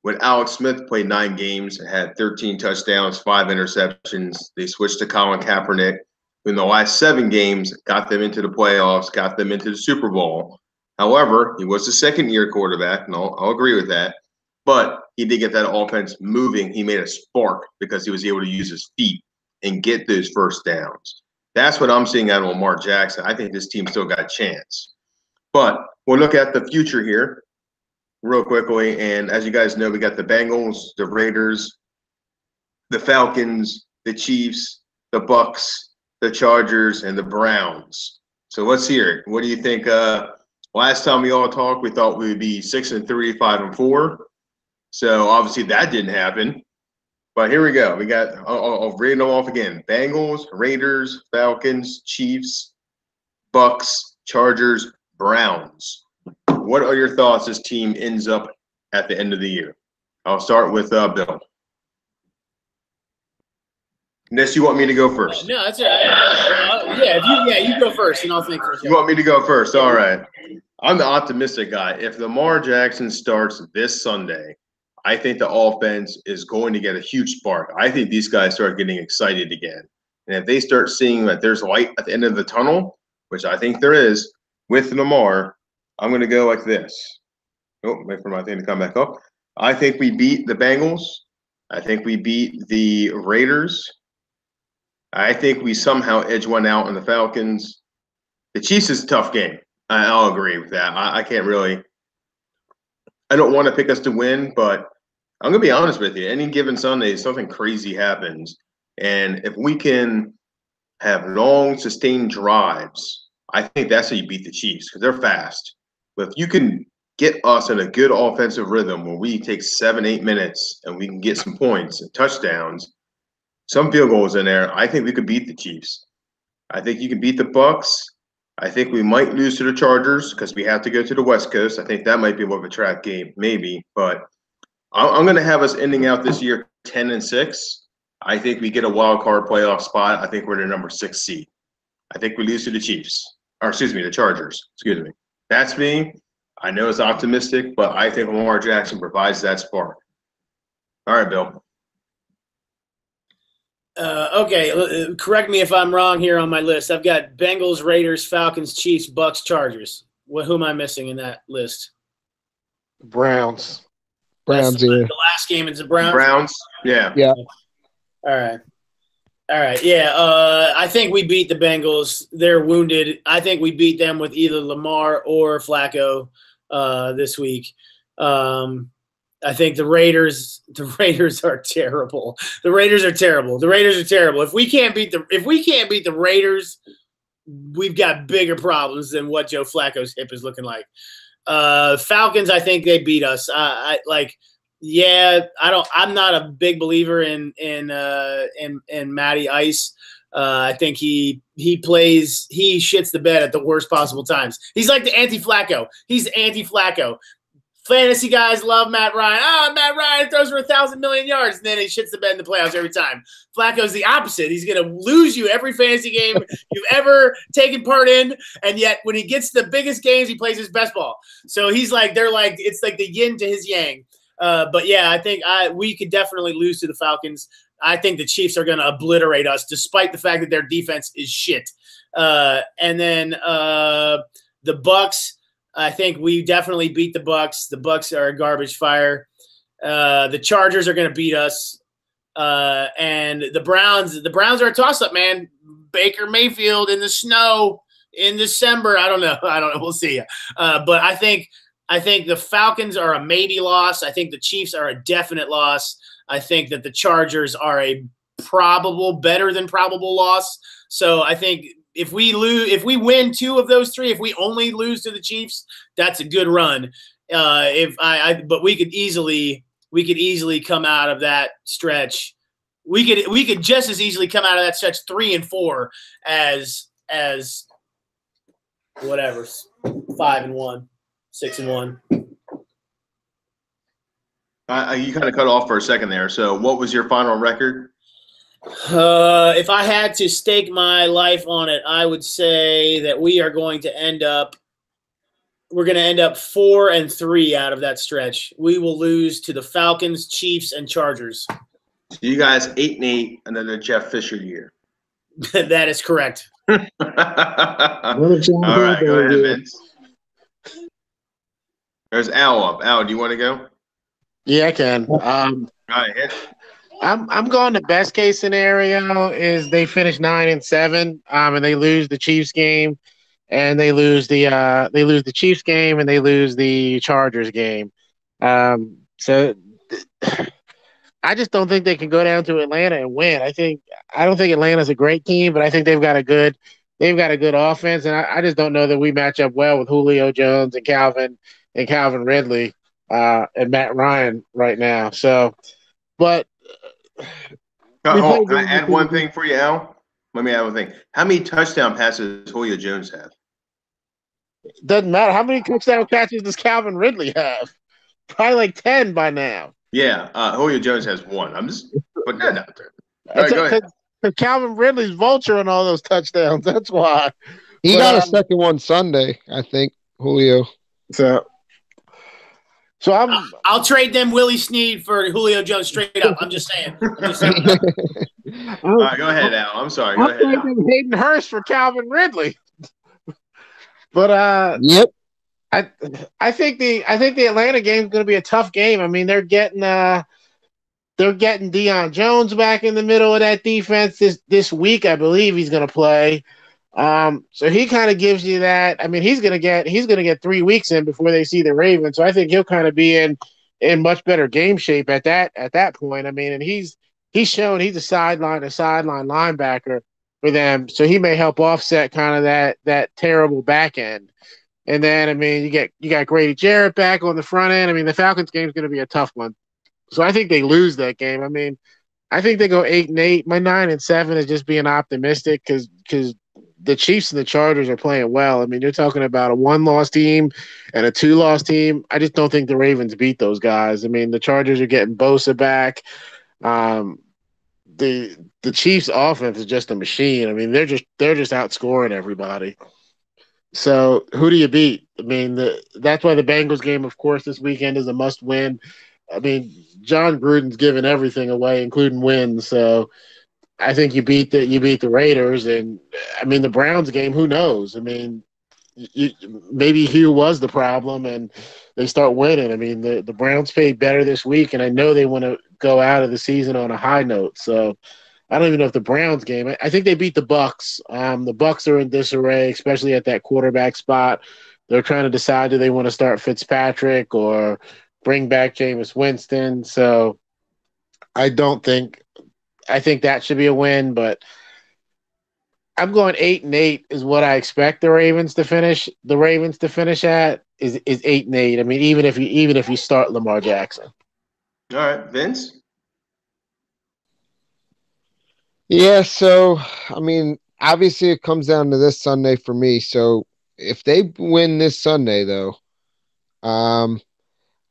when Alex Smith played 9 games, had 13 touchdowns, 5 interceptions, they switched to Colin Kaepernick. In the last 7 games, got them into the playoffs, got them into the Super Bowl. However, he was a second-year quarterback, and I'll agree with that. But he did get that offense moving. He made a spark because he was able to use his feet and get those first downs. That's what I'm seeing out of Lamar Jackson. I think this team still got a chance. But we'll look at the future here real quickly. And as you guys know, we got the Bengals, the Raiders, the Falcons, the Chiefs, the Bucks, the Chargers, and the Browns. So let's hear it. What do you think? Last time we all talked, we thought we would be 6-3, 5-4. So obviously that didn't happen. But here we go. We got, I'll read them off again. Bengals, Raiders, Falcons, Chiefs, Bucks, Chargers, Browns. What are your thoughts this team ends up at the end of the year? I'll start with Bill. Unless you want me to go first. No, that's all right. You go first, and I'll think for a second. You want me to go first? All right. I'm the optimistic guy. If Lamar Jackson starts this Sunday, I think the offense is going to get a huge spark. I think these guys start getting excited again. And if they start seeing that there's light at the end of the tunnel, which I think there is, with Lamar, I'm going to go like this. Oh, wait for my thing to come back up. I think we beat the Bengals. I think we beat the Raiders. I think we somehow edge one out on the Falcons. The Chiefs is a tough game. I'll agree with that. I can't really – I don't want to pick us to win, but I'm going to be honest with you. Any given Sunday, something crazy happens. And if we can have long, sustained drives, I think that's how you beat the Chiefs because they're fast. But if you can get us in a good offensive rhythm where we take 7-8 minutes and we can get some points and touchdowns, some field goals in there, I think we could beat the Chiefs. I think you can beat the Bucks. I think we might lose to the Chargers because we have to go to the West Coast. I think that might be more of a trap game, maybe. But I'm going to have us ending out this year 10-6. I think we get a wild card playoff spot. I think we're the number 6 seed. I think we lose to the Chiefs. Or excuse me, the Chargers. Excuse me. That's me. I know it's optimistic, but I think Lamar Jackson provides that spark. All right, Bill. Okay, correct me if I'm wrong here on my list. I've got Bengals, Raiders, Falcons, Chiefs, Bucks, Chargers. Who am I missing in that list? Browns. Browns, yeah. yeah. The last game is the Browns? Browns, yeah. Yeah. All right. Yeah, I think we beat the Bengals. They're wounded. I think we beat them with either Lamar or Flacco this week. I think the Raiders are terrible. The Raiders are terrible. If we can't beat the Raiders, we've got bigger problems than what Joe Flacco's hip is looking like. Falcons, I think they beat us. I'm not a big believer in Matty Ice. I think he shits the bed at the worst possible times. He's like the anti-Flacco. He's anti-Flacco. Fantasy guys love Matt Ryan. Matt Ryan throws for 1,000 million yards, and then he shits the bed in the playoffs every time. Flacco's the opposite. He's going to lose you every fantasy game you've ever taken part in, and yet when he gets to the biggest games, he plays his best ball. So it's like the yin to his yang. But yeah, I think we could definitely lose to the Falcons. I think the Chiefs are going to obliterate us, despite the fact that their defense is shit. And then the Bucks. I think we definitely beat the Bucks. The Bucks are a garbage fire. The Chargers are going to beat us. And the Browns are a toss-up, man. Baker Mayfield in the snow in December. I don't know. We'll see. But I think the Falcons are a maybe loss. I think the Chiefs are a definite loss. I think that the Chargers are a better than probable loss. So I think if we win 2 of those 3, if we only lose to the Chiefs, that's a good run. But we could easily come out of that stretch. We could just as easily come out of that stretch 3-4 as whatever 5-1, 6-1. You kind of cut off for a second there. So what was your final record? If I had to stake my life on it, I would say that we're going to end up 4-3 out of that stretch. We will lose to the Falcons, Chiefs, and Chargers. So you guys 8-8, and then the Jeff Fisher year. That is correct. All right, go ahead, Vince. There's Al up. Al, do you want to go? Yeah, I can. All right, hit. I'm going the best case scenario is they finish 9-7, and they lose the Chiefs game, and they lose the Chiefs game, and they lose the Chargers game. So I just don't think they can go down to Atlanta and win. I don't think Atlanta's a great team, but I think they've got a good offense, and I just don't know that we match up well with Julio Jones and Calvin Ridley and Matt Ryan right now. So, but we Hold on. played Can I Ravens add pretty one good. thing for you, Al? Let me add one thing. How many touchdown passes does Julio Jones have? Doesn't matter how many touchdown catches does Calvin Ridley have? Probably like 10 by now. Yeah, Julio Jones has one. I'm just putting that out there. All That's right, go ahead. because Calvin Ridley's vulture on all those touchdowns. That's why. He But got a second one Sunday, I think, Julio. so so I'm I'll trade them Willie Snead for Julio Jones straight up. I'm just saying. All right, go ahead, Al. I'm sorry. Go I'm ahead, Al. taking Hayden Hurst for Calvin Ridley. But Yep. I think the Atlanta game is going to be a tough game. I mean, they're getting Deion Jones back in the middle of that defense this week. I believe he's going to play. So he kind of gives you that. I mean, he's gonna get 3 weeks in before they see the Ravens. So I think he'll kind of be in much better game shape at that point. I mean, and he's shown he's a sideline linebacker for them. So he may help offset kind of that terrible back end. And then I mean, you got Grady Jarrett back on the front end. I mean, the Falcons game is going to be a tough one. So I think they lose that game. I mean, I think they go 8-8. My 9-7 is just being optimistic because the Chiefs and the Chargers are playing well. I mean, you're talking about a 1-loss team and a 2-loss team. I just don't think the Ravens beat those guys. I mean, the Chargers are getting Bosa back. Um, the Chiefs' offense is just a machine. I mean, they're just outscoring everybody. So who do you beat? I mean, that's why the Bengals game, of course, this weekend is a must win. I mean, John Gruden's giving everything away, including wins. So I think you beat the Raiders, and I mean the Browns game. Who knows? I mean, you, maybe Hugh was the problem, and they start winning. I mean, the Browns played better this week, and I know they want to go out of the season on a high note. So I don't even know if the Browns game. I think they beat the Bucks. The Bucks are in disarray, especially at that quarterback spot. They're trying to decide do they want to start Fitzpatrick or bring back Jameis Winston. So I don't think I think that should be a win, but I'm going 8-8 is what I expect the Ravens to finish. The Ravens to finish at is 8-8. I mean, even if you start Lamar Jackson. All right, Vince. Yeah, so I mean, obviously it comes down to this Sunday for me. So if they win this Sunday, though, um,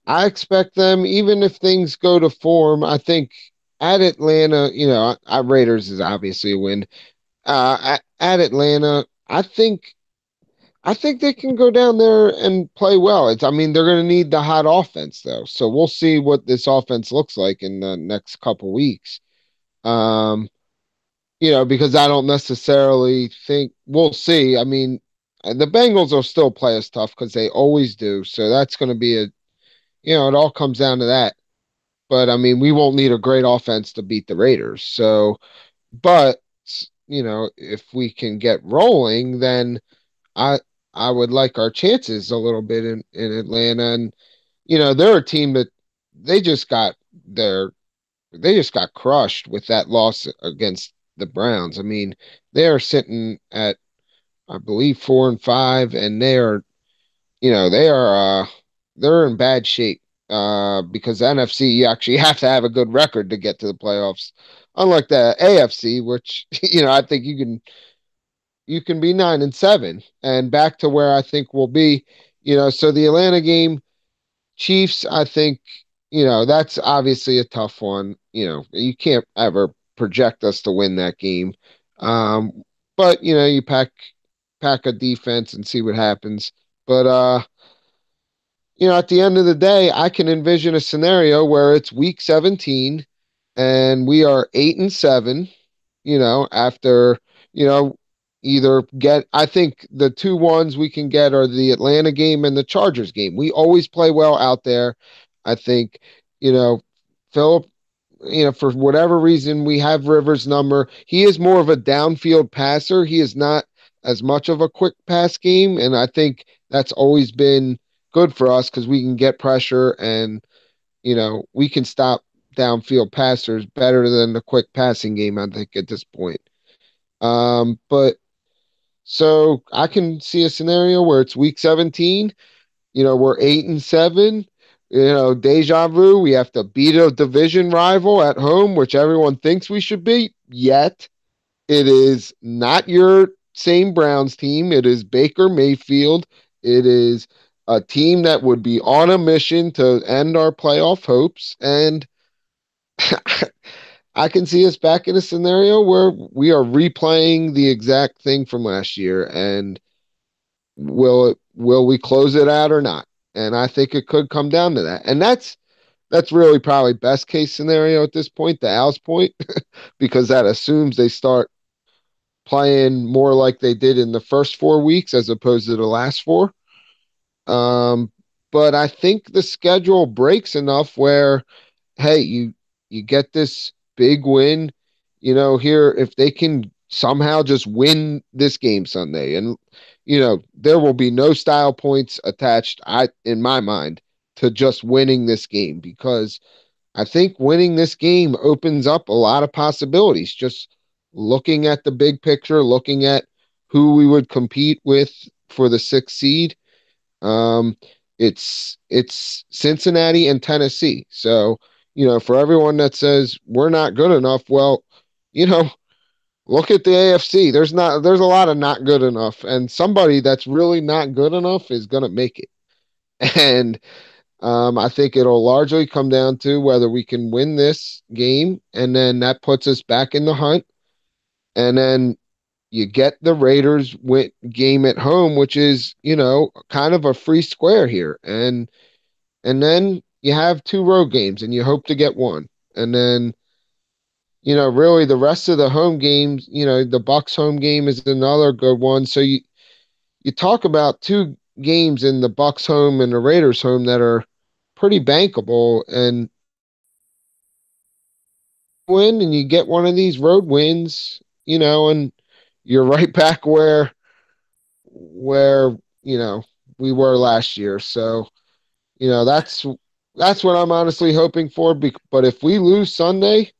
I expect them, even if things go to form, I think at Atlanta, Raiders is obviously a win. At Atlanta, I think they can go down there and play well. I mean, they're going to need the hot offense though, so we'll see what this offense looks like in the next couple weeks. Um, because I don't necessarily think we'll see. I mean, the Bengals will still play us tough because they always do. So that's going to be it all comes down to that. But I mean, we won't need a great offense to beat the Raiders. So, but if we can get rolling, then I I would like our chances a little bit in Atlanta. And they're a team that they just got their they just got crushed with that loss against the Browns. I mean, they are sitting at I believe 4-5, and they're in bad shape. Because NFC, you actually have to have a good record to get to the playoffs. Unlike the AFC, which I think you can be 9-7 and back to where I think we'll be. So the Atlanta game, Chiefs, I think, that's obviously a tough one. You can't ever project us to win that game. Um, but you pack a defense and see what happens. But at the end of the day, I can envision a scenario where it's week 17 and we are 8-7, after, you know, either I think the two ones we can get are the Atlanta game and the Chargers game. We always play well out there. I think, you know, Philip, for whatever reason, we have Rivers' number. He is more of a downfield passer. He is not as much of a quick pass game. And I think that's always been good for us because we can get pressure and, we can stop downfield passers better than the quick passing game, I think, at this point. But so I can see a scenario where it's week 17. We're 8-7. Deja vu. We have to beat a division rival at home, which everyone thinks we should beat. Yet it is not your same Browns team. It is Baker Mayfield. It is a team that would be on a mission to end our playoff hopes. And I can see us back in a scenario where we are replaying the exact thing from last year. And will we close it out or not? And I think it could come down to that. And that's really probably best case scenario at this point, the Al's point, because that assumes they start playing more like they did in the first 4 weeks as opposed to the last four. But I think the schedule breaks enough where, hey, you get this big win, here if they can somehow just win this game Sunday, and there will be no style points attached, in my mind, to just winning this game, because I think winning this game opens up a lot of possibilities. Just looking at the big picture, looking at who we would compete with for the sixth seed. Um, it's Cincinnati and Tennessee. So, for everyone that says we're not good enough, well, you know, look at the AFC. There's a lot of not good enough, and somebody that's really not good enough is gonna make it. And I think it'll largely come down to whether we can win this game, and then that puts us back in the hunt. And then you get the Raiders game at home, which is, kind of a free square here. And then you have two road games and you hope to get one. And then, really the rest of the home games, the Bucks home game is another good one. So you talk about two games in the Bucks home and the Raiders home that are pretty bankable, and win and you get one of these road wins, and you're right back where we were last year. So that's what I'm honestly hoping for. But if we lose Sunday,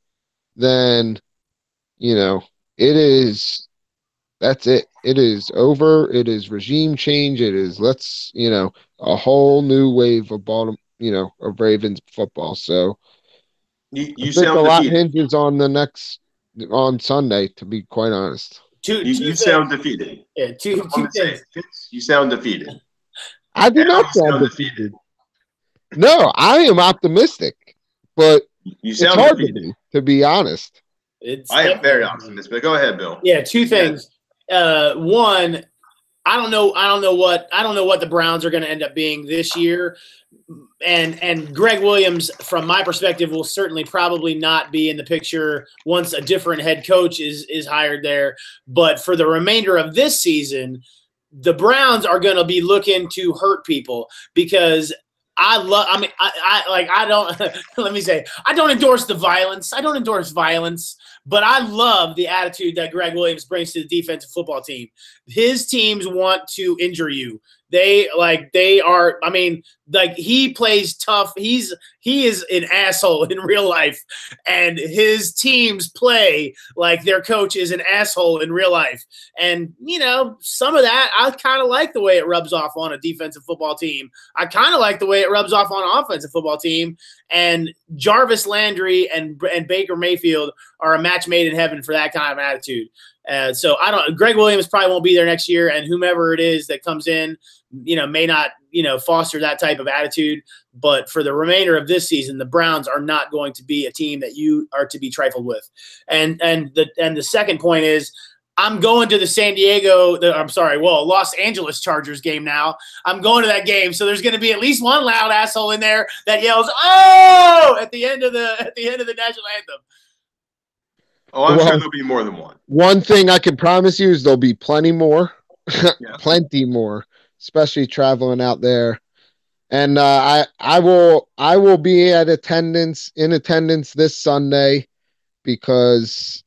then you know it is that's it. It is over. It is regime change. It is a whole new wave of of Ravens football. So I You think a sound lot defeated. hinges on Sunday, to be quite honest. You sound defeated. Yeah, two I'm gonna say things. it. Fitz, you sound defeated. I do Al, not you sound sound defeated. No, I am optimistic, but You it's sound hard defeated. to be honest. It's I am very definitely- optimistic. Go ahead, Bill. Yeah, two things. One, I don't know what the Browns are going to end up being this year. And Greg Williams, from my perspective, will certainly probably not be in the picture once a different head coach is hired there. But for the remainder of this season, the Browns are going to be looking to hurt people because I don't let me say, I don't endorse the violence. I don't endorse violence, but I love the attitude that Greg Williams brings to the defensive football team. His teams want to injure you. He plays tough. He is an asshole in real life, and his teams play like their coach is an asshole in real life. And, some of that, I kind of like the way it rubs off on a defensive football team. I kind of like the way it rubs off on an offensive football team. And Jarvis Landry and Baker Mayfield are a match made in heaven for that kind of attitude. So Greg Williams probably won't be there next year, and whomever it is that comes in, may not, foster that type of attitude. But for the remainder of this season, the Browns are not going to be a team that you are to be trifled with. And the second point is, I'm going to the Los Angeles Chargers game now. I'm going to that game, so there's going to be at least one loud asshole in there that yells "Oh!" at the end of the national anthem. Oh, I'm sure there'll be more than one. One thing I can promise you is there'll be plenty more, Yeah. plenty more, especially traveling out there. And I will be in attendance this Sunday because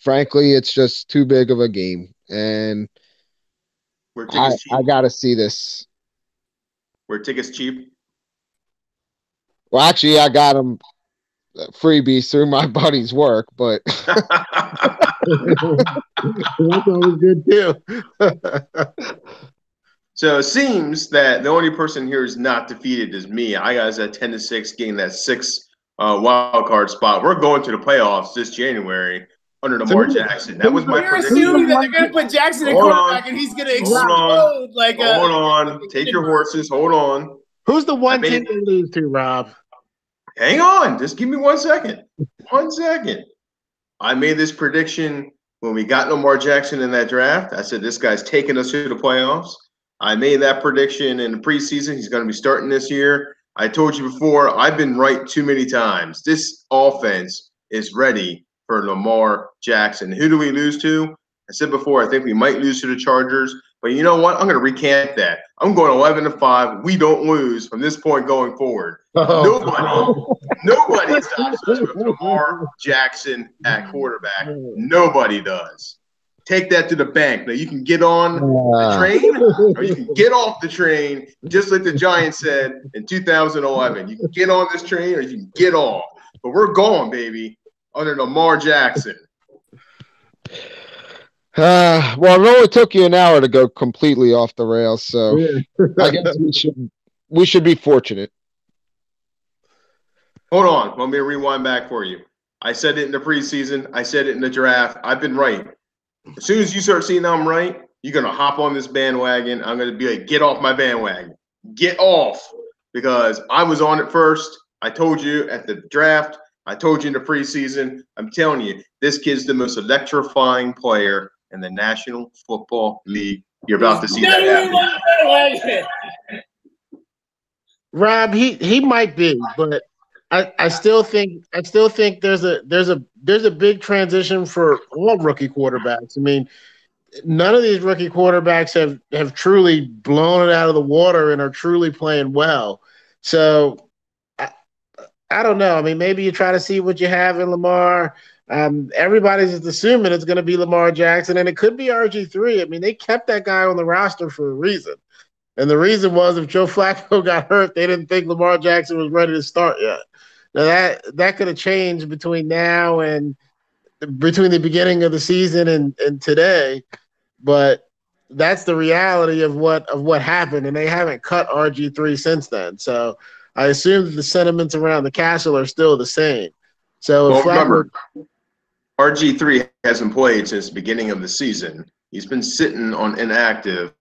frankly, it's just too big of a game, and Where tickets cheap? I got to see this. Where tickets cheap? Well, actually, I got them freebies through my buddy's work, but That's always good too. So it seems that the only person here who's not defeated is me. I got us at 10-6, getting that 6 wild card spot. We're going to the playoffs this January under Lamar Jackson. That was my You're prediction. assuming that they're going to put Jackson at Hold quarterback on. and he's going to Hold explode like a. Hold on. Take your horses. Hold on. Who's the one team to lose to, Rob? Hang on. Just give me 1 second. 1 second. I made this prediction when we got Lamar Jackson in that draft. I said this guy's taking us to the playoffs. I made that prediction in the preseason. He's going to be starting this year. I told you before, I've been right too many times. This offense is ready for Lamar Jackson. Who do we lose to? I said before, I think we might lose to the Chargers. But you know what? I'm going to recant that. I'm going 11-5. We don't lose from this point going forward. Nobody stops us with Lamar Jackson at quarterback. Nobody does. Take that to the bank. Now you can get on the train or you can get off the train, just like the Giants said in 2011. You can get on this train or you can get off. But we're going, baby, under Lamar Jackson. Well, it only took you an hour to go completely off the rails, so I guess we should be fortunate. Hold on. Let me rewind back for you. I said it in the preseason. I said it in the draft. I've been right. As soon as you start seeing I'm right, you're going to hop on this bandwagon. I'm going to be like, get off my bandwagon. Get off. Because I was on it first. I told you at the draft. I told you in the preseason. I'm telling you, this kid's the most electrifying player in the National Football League. You're about to see that happen. Rob, he might be, but I still think there's a big transition for all rookie quarterbacks. I mean, none of these rookie quarterbacks have truly blown it out of the water and are truly playing well. So I don't know. I mean, maybe you try to see what you have in Lamar. Everybody's just assuming it's going to be Lamar Jackson, and it could be RG3. I mean, they kept that guy on the roster for a reason. And the reason was if Joe Flacco got hurt, they didn't think Lamar Jackson was ready to start yet. Now that could have changed between now and between the beginning of the season and today, but that's the reality of what happened, and they haven't cut RG3 since then. So I assume that the sentiments around the castle are still the same. So remember, RG3 hasn't played since the beginning of the season. He's been sitting on inactive.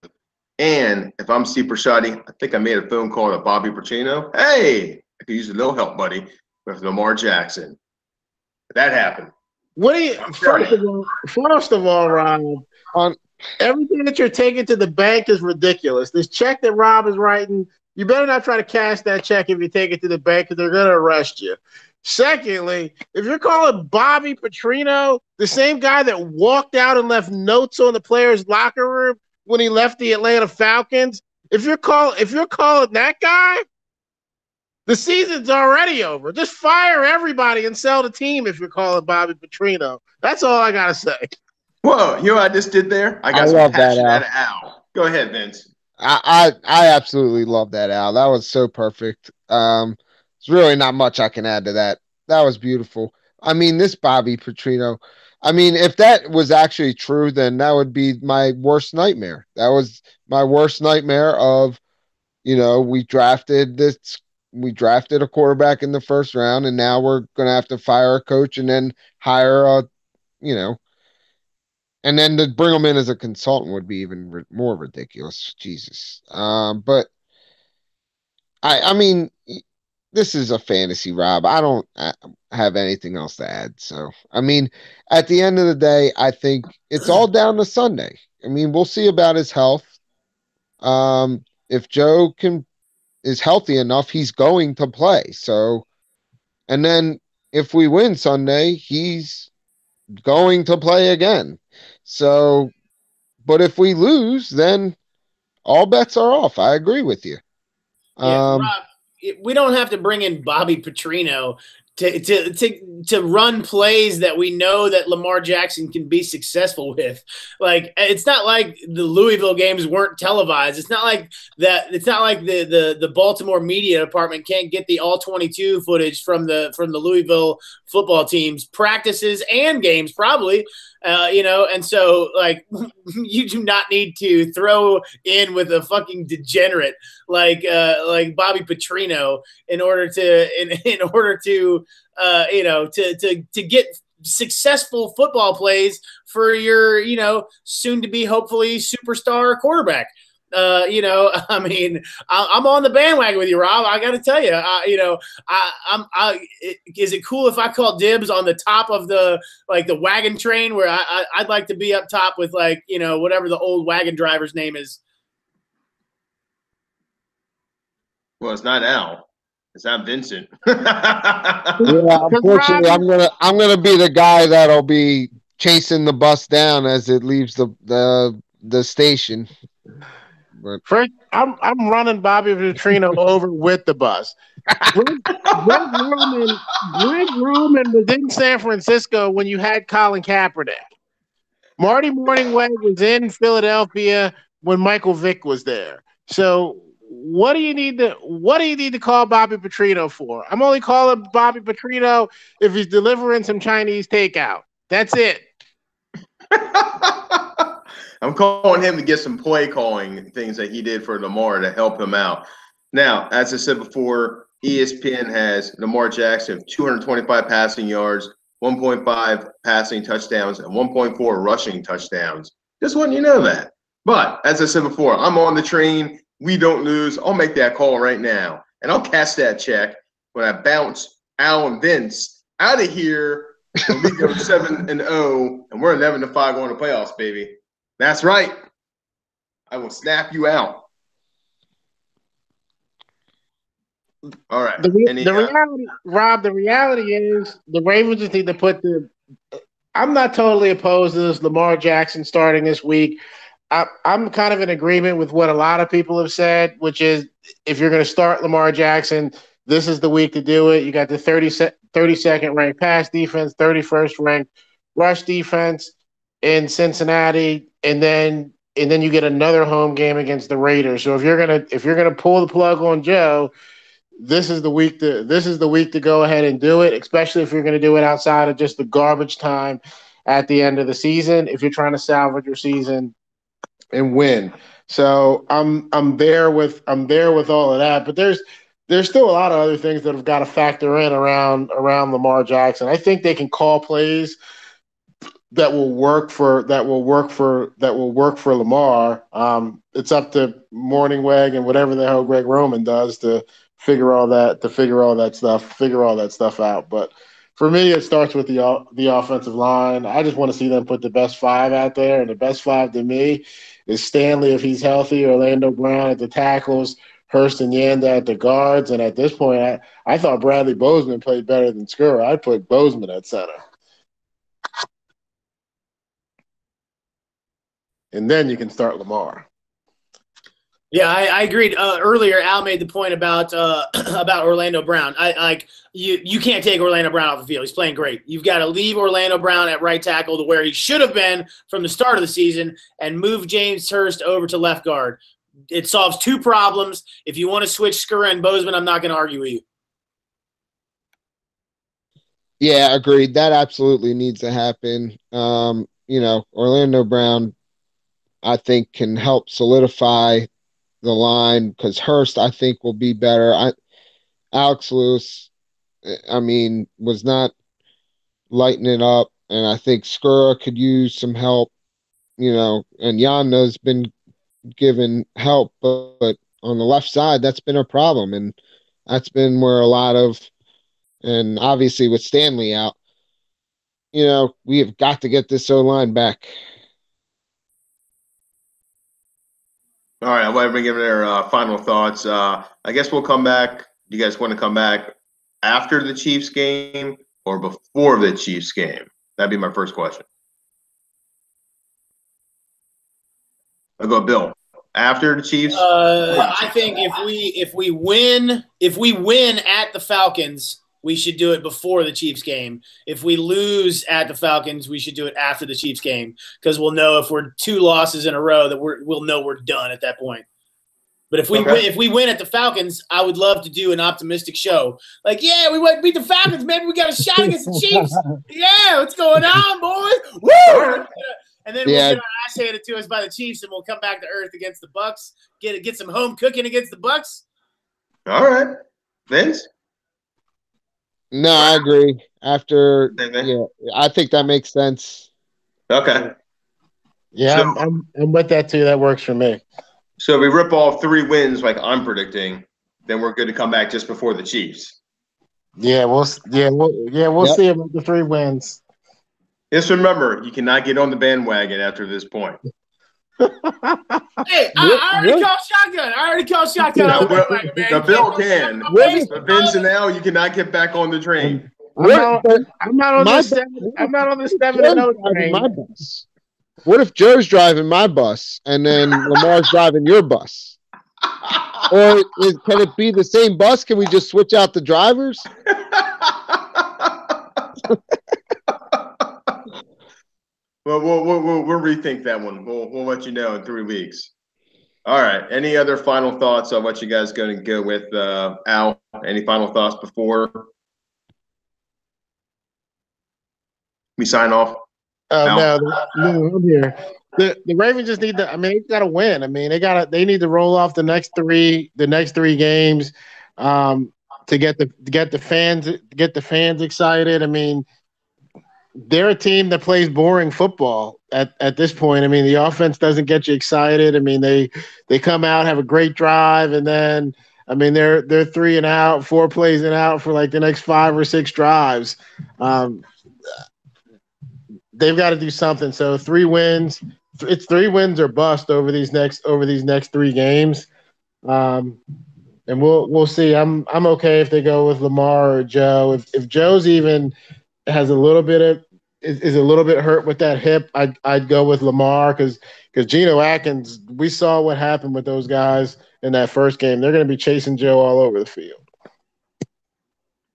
And if I'm Steve Pershotti, I think I made a phone call to Bobby Pacino. Hey, I could use a little help, buddy, with Lamar Jackson. That happened. What do you? First of all, Rob, on everything that you're taking to the bank is ridiculous. This check that Rob is writing, you better not try to cash that check if you take it to the bank, because they're going to arrest you. Secondly, if you're calling Bobby Petrino the same guy that walked out and left notes on the players' locker room when he left the Atlanta Falcons, if you're calling that guy, the season's already over. Just fire everybody and sell the team if you're calling Bobby Petrino. That's all I gotta say. Whoa, you know what I just did there? I got some passion out of Al. Go ahead, Vince. I absolutely love that, Al. That was so perfect. There's really not much I can add to that. That was beautiful. I mean, this Bobby Petrino, I mean, if that was actually true, then that would be my worst nightmare. That was my worst nightmare of, we drafted a quarterback in the first round, and now we're going to have to fire a coach and then hire and then to bring him in as a consultant would be even more ridiculous. Jesus. But I mean, this is a fantasy, Rob. I don't have anything else to add. So, I mean, at the end of the day, I think it's all down to Sunday. I mean, we'll see about his health. If Joe is healthy enough, he's going to play. So, and then if we win Sunday, he's going to play again. So, but if we lose, then all bets are off. I agree with you. Yeah, Rob, we don't have to bring in Bobby Petrino to run plays that we know that Lamar Jackson can be successful with. Like, it's not like the Louisville games weren't televised. It's not like that. It's not like the Baltimore media department can't get the all 22 footage from the Louisville football team's practices and games, probably. And so, like, you do not need to throw in with a fucking degenerate like Bobby Petrino in order to get successful football plays for your soon to be hopefully superstar quarterback. I'm on the bandwagon with you, Rob. I got to tell you, is it cool if I call dibs on the top of the wagon train where I'd like to be up top with whatever the old wagon driver's name is? Well, it's not Al. It's not Vincent. Yeah, unfortunately, I'm gonna be the guy that'll be chasing the bus down as it leaves the station. But first, I'm running Bobby Petrino over with the bus. Greg Roman was in San Francisco when you had Colin Kaepernick. Marty Morningweg was in Philadelphia when Michael Vick was there. So what do you need to call Bobby Petrino for? I'm only calling Bobby Petrino if he's delivering some Chinese takeout. That's it. I'm calling him to get some play calling things that he did for Lamar to help him out. Now, as I said before, ESPN has Lamar Jackson of 225 passing yards, 1.5 passing touchdowns, and 1.4 rushing touchdowns. Just wanting you to know that. But as I said before, I'm on the train. We don't lose. I'll make that call right now. And I'll cash that check when I bounce Al and Vince out of here when we go 7-0 and we're 11-5 going to playoffs, baby. That's right. I will snap you out. All right. The reality, Rob, the reality is the Ravens just need to put I'm not totally opposed to this Lamar Jackson starting this week. I'm kind of in agreement with what a lot of people have said, which is if you're going to start Lamar Jackson, this is the week to do it. You got the 32nd ranked pass defense, 31st ranked rush defense in Cincinnati, and then you get another home game against the Raiders. So if you're gonna pull the plug on Joe, this is the week to go ahead and do it, especially if you're going to do it outside of just the garbage time at the end of the season. If you're trying to salvage your season and win, so I'm there with all of that. But there's still a lot of other things that have got to factor in around Lamar Jackson. I think they can call plays that will work for Lamar. It's up to Morningweg and whatever the hell Greg Roman does to figure all that stuff out. But for me, it starts with the offensive line. I just want to see them put the best five out there, and the best five to me is Stanley if he's healthy, Orlando Brown at the tackles, Hurst and Yanda at the guards, and at this point, I thought Bradley Bozeman played better than Skura. I'd put Bozeman at center. And then you can start Lamar. Yeah, I agreed. Earlier, Al made the point about Orlando Brown. You can't take Orlando Brown off the field. He's playing great. You've got to leave Orlando Brown at right tackle to where he should have been from the start of the season and move James Hurst over to left guard. It solves two problems. If you want to switch Skura and Bozeman, I'm not going to argue with you. yeah, agreed. That absolutely needs to happen. Orlando Brown, I think, can help solidify the line because Hurst, I think, will be better. Alex Lewis, was not lighting it up, and I think Skura could use some help, and Yanda's been given help, but on the left side, that's been a problem, and that's been where and obviously with Stanley out, we have got to get this O-line back. All right, I'll let everybody give their final thoughts. I guess we'll come back. Do you guys want to come back after the Chiefs game or before the Chiefs game? That'd be my first question. I'll go Bill. After the Chiefs? I think if we win at the Falcons, we should do it before the Chiefs game. If we lose at the Falcons, we should do it after the Chiefs game because we'll know if we're 2 losses in a row that we'll know we're done at that point. But if we win at the Falcons, I would love to do an optimistic show. Like, yeah, we went beat the Falcons, man. We got a shot against the Chiefs. Yeah, what's going on, boys? Woo! And then we'll get our ass handed to us by the Chiefs, and we'll come back to earth against the Bucs. Get some home cooking against the Bucs. All right, Vince. No, I agree. I think that makes sense. Okay. Yeah, I'm with that too. That works for me. So if we rip off 3 wins like I'm predicting, then we're good to come back just before the Chiefs. Yeah, we'll see about the 3 wins. Just remember, you cannot get on the bandwagon after this point. Hey, I already called shotgun. On the bandwagon, man. The Bill can. But Vince and Al, you cannot get back on the train. I'm not on the 7-0 train. My bus. What if Joe's driving my bus and then Lamar's driving your bus? Or can it be the same bus? Can we just switch out the drivers? Well, we'll rethink that one. We'll let you know in 3 weeks. All right. Any other final thoughts on what you guys going to go with, Al? Any final thoughts before we sign off? No, I'm here. The Ravens just need to. I mean, they got to win. I mean, they need to roll off the next three games to get the fans excited. I mean, they're a team that plays boring football at this point. I mean, the offense doesn't get you excited. I mean, they come out, have a great drive, and then I mean they're 3 and out, 4 plays and out for like the next 5 or 6 drives. They've got to do something. So 3 wins. It's 3 wins or bust over these next 3 games. And we'll see. I'm okay if they go with Lamar or Joe. If Joe's even has a little bit is a little bit hurt with that hip, I'd go with Lamar because Geno Atkins, we saw what happened with those guys in that first game. They're going to be chasing Joe all over the field.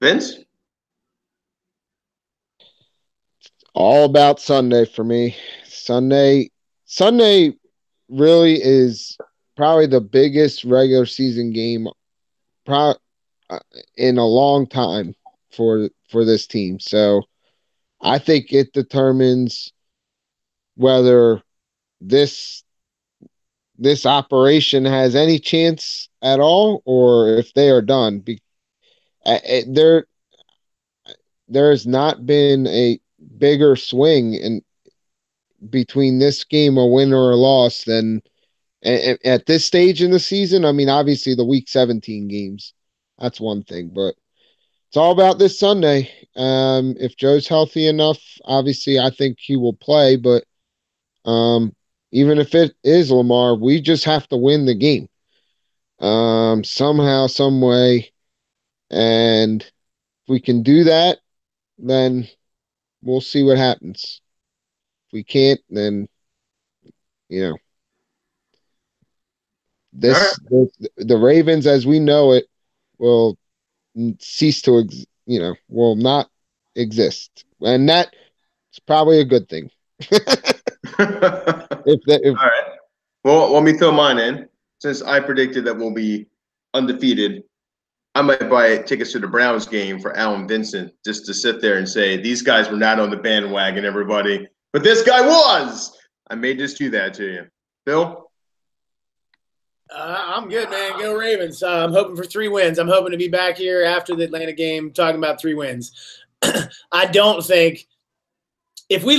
Vince? All about Sunday for me. Sunday really is probably the biggest regular season game in a long time for this team. So I think it determines whether this operation has any chance at all or if they are done. There has not been a bigger swing in between this game, a win or a loss, than at this stage in the season. I mean, obviously the week 17 games, that's one thing, but it's all about this Sunday. If Joe's healthy enough, obviously I think he will play, but even if it is Lamar, we just have to win the game somehow, some way. And if we can do that, then we'll see what happens. If we can't, then, the Ravens as we know it will cease to, will not exist. And that's probably a good thing. All right. Well, let me throw mine in. Since I predicted that we'll be undefeated, I might buy tickets to the Browns game for Al and Vincent just to sit there and say, these guys were not on the bandwagon, everybody. But this guy was. I may just do that to you. Bill? I'm good, man. Go Ravens. I'm hoping for 3 wins. I'm hoping to be back here after the Atlanta game talking about 3 wins. I don't think if we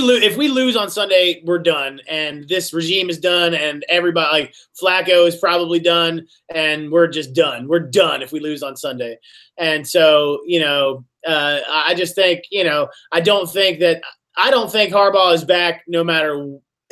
lose on Sunday, we're done, and this regime is done, and everybody like Flacco is probably done, and we're just done. We're done if we lose on Sunday, and so I just think I don't think Harbaugh is back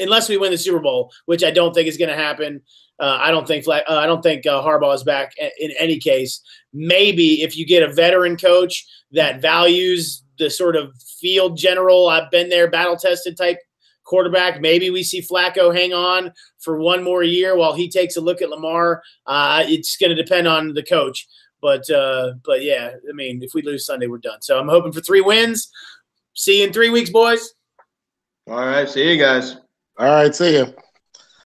unless we win the Super Bowl, which I don't think is going to happen. I don't think Harbaugh is back in any case. Maybe if you get a veteran coach that values the sort of field general, I've been there, battle-tested type quarterback, maybe we see Flacco hang on for 1 more year while he takes a look at Lamar. It's going to depend on the coach. But yeah, I mean, if we lose Sunday, we're done. So I'm hoping for 3 wins. See you in 3 weeks, boys. All right. See you guys. All right. See you.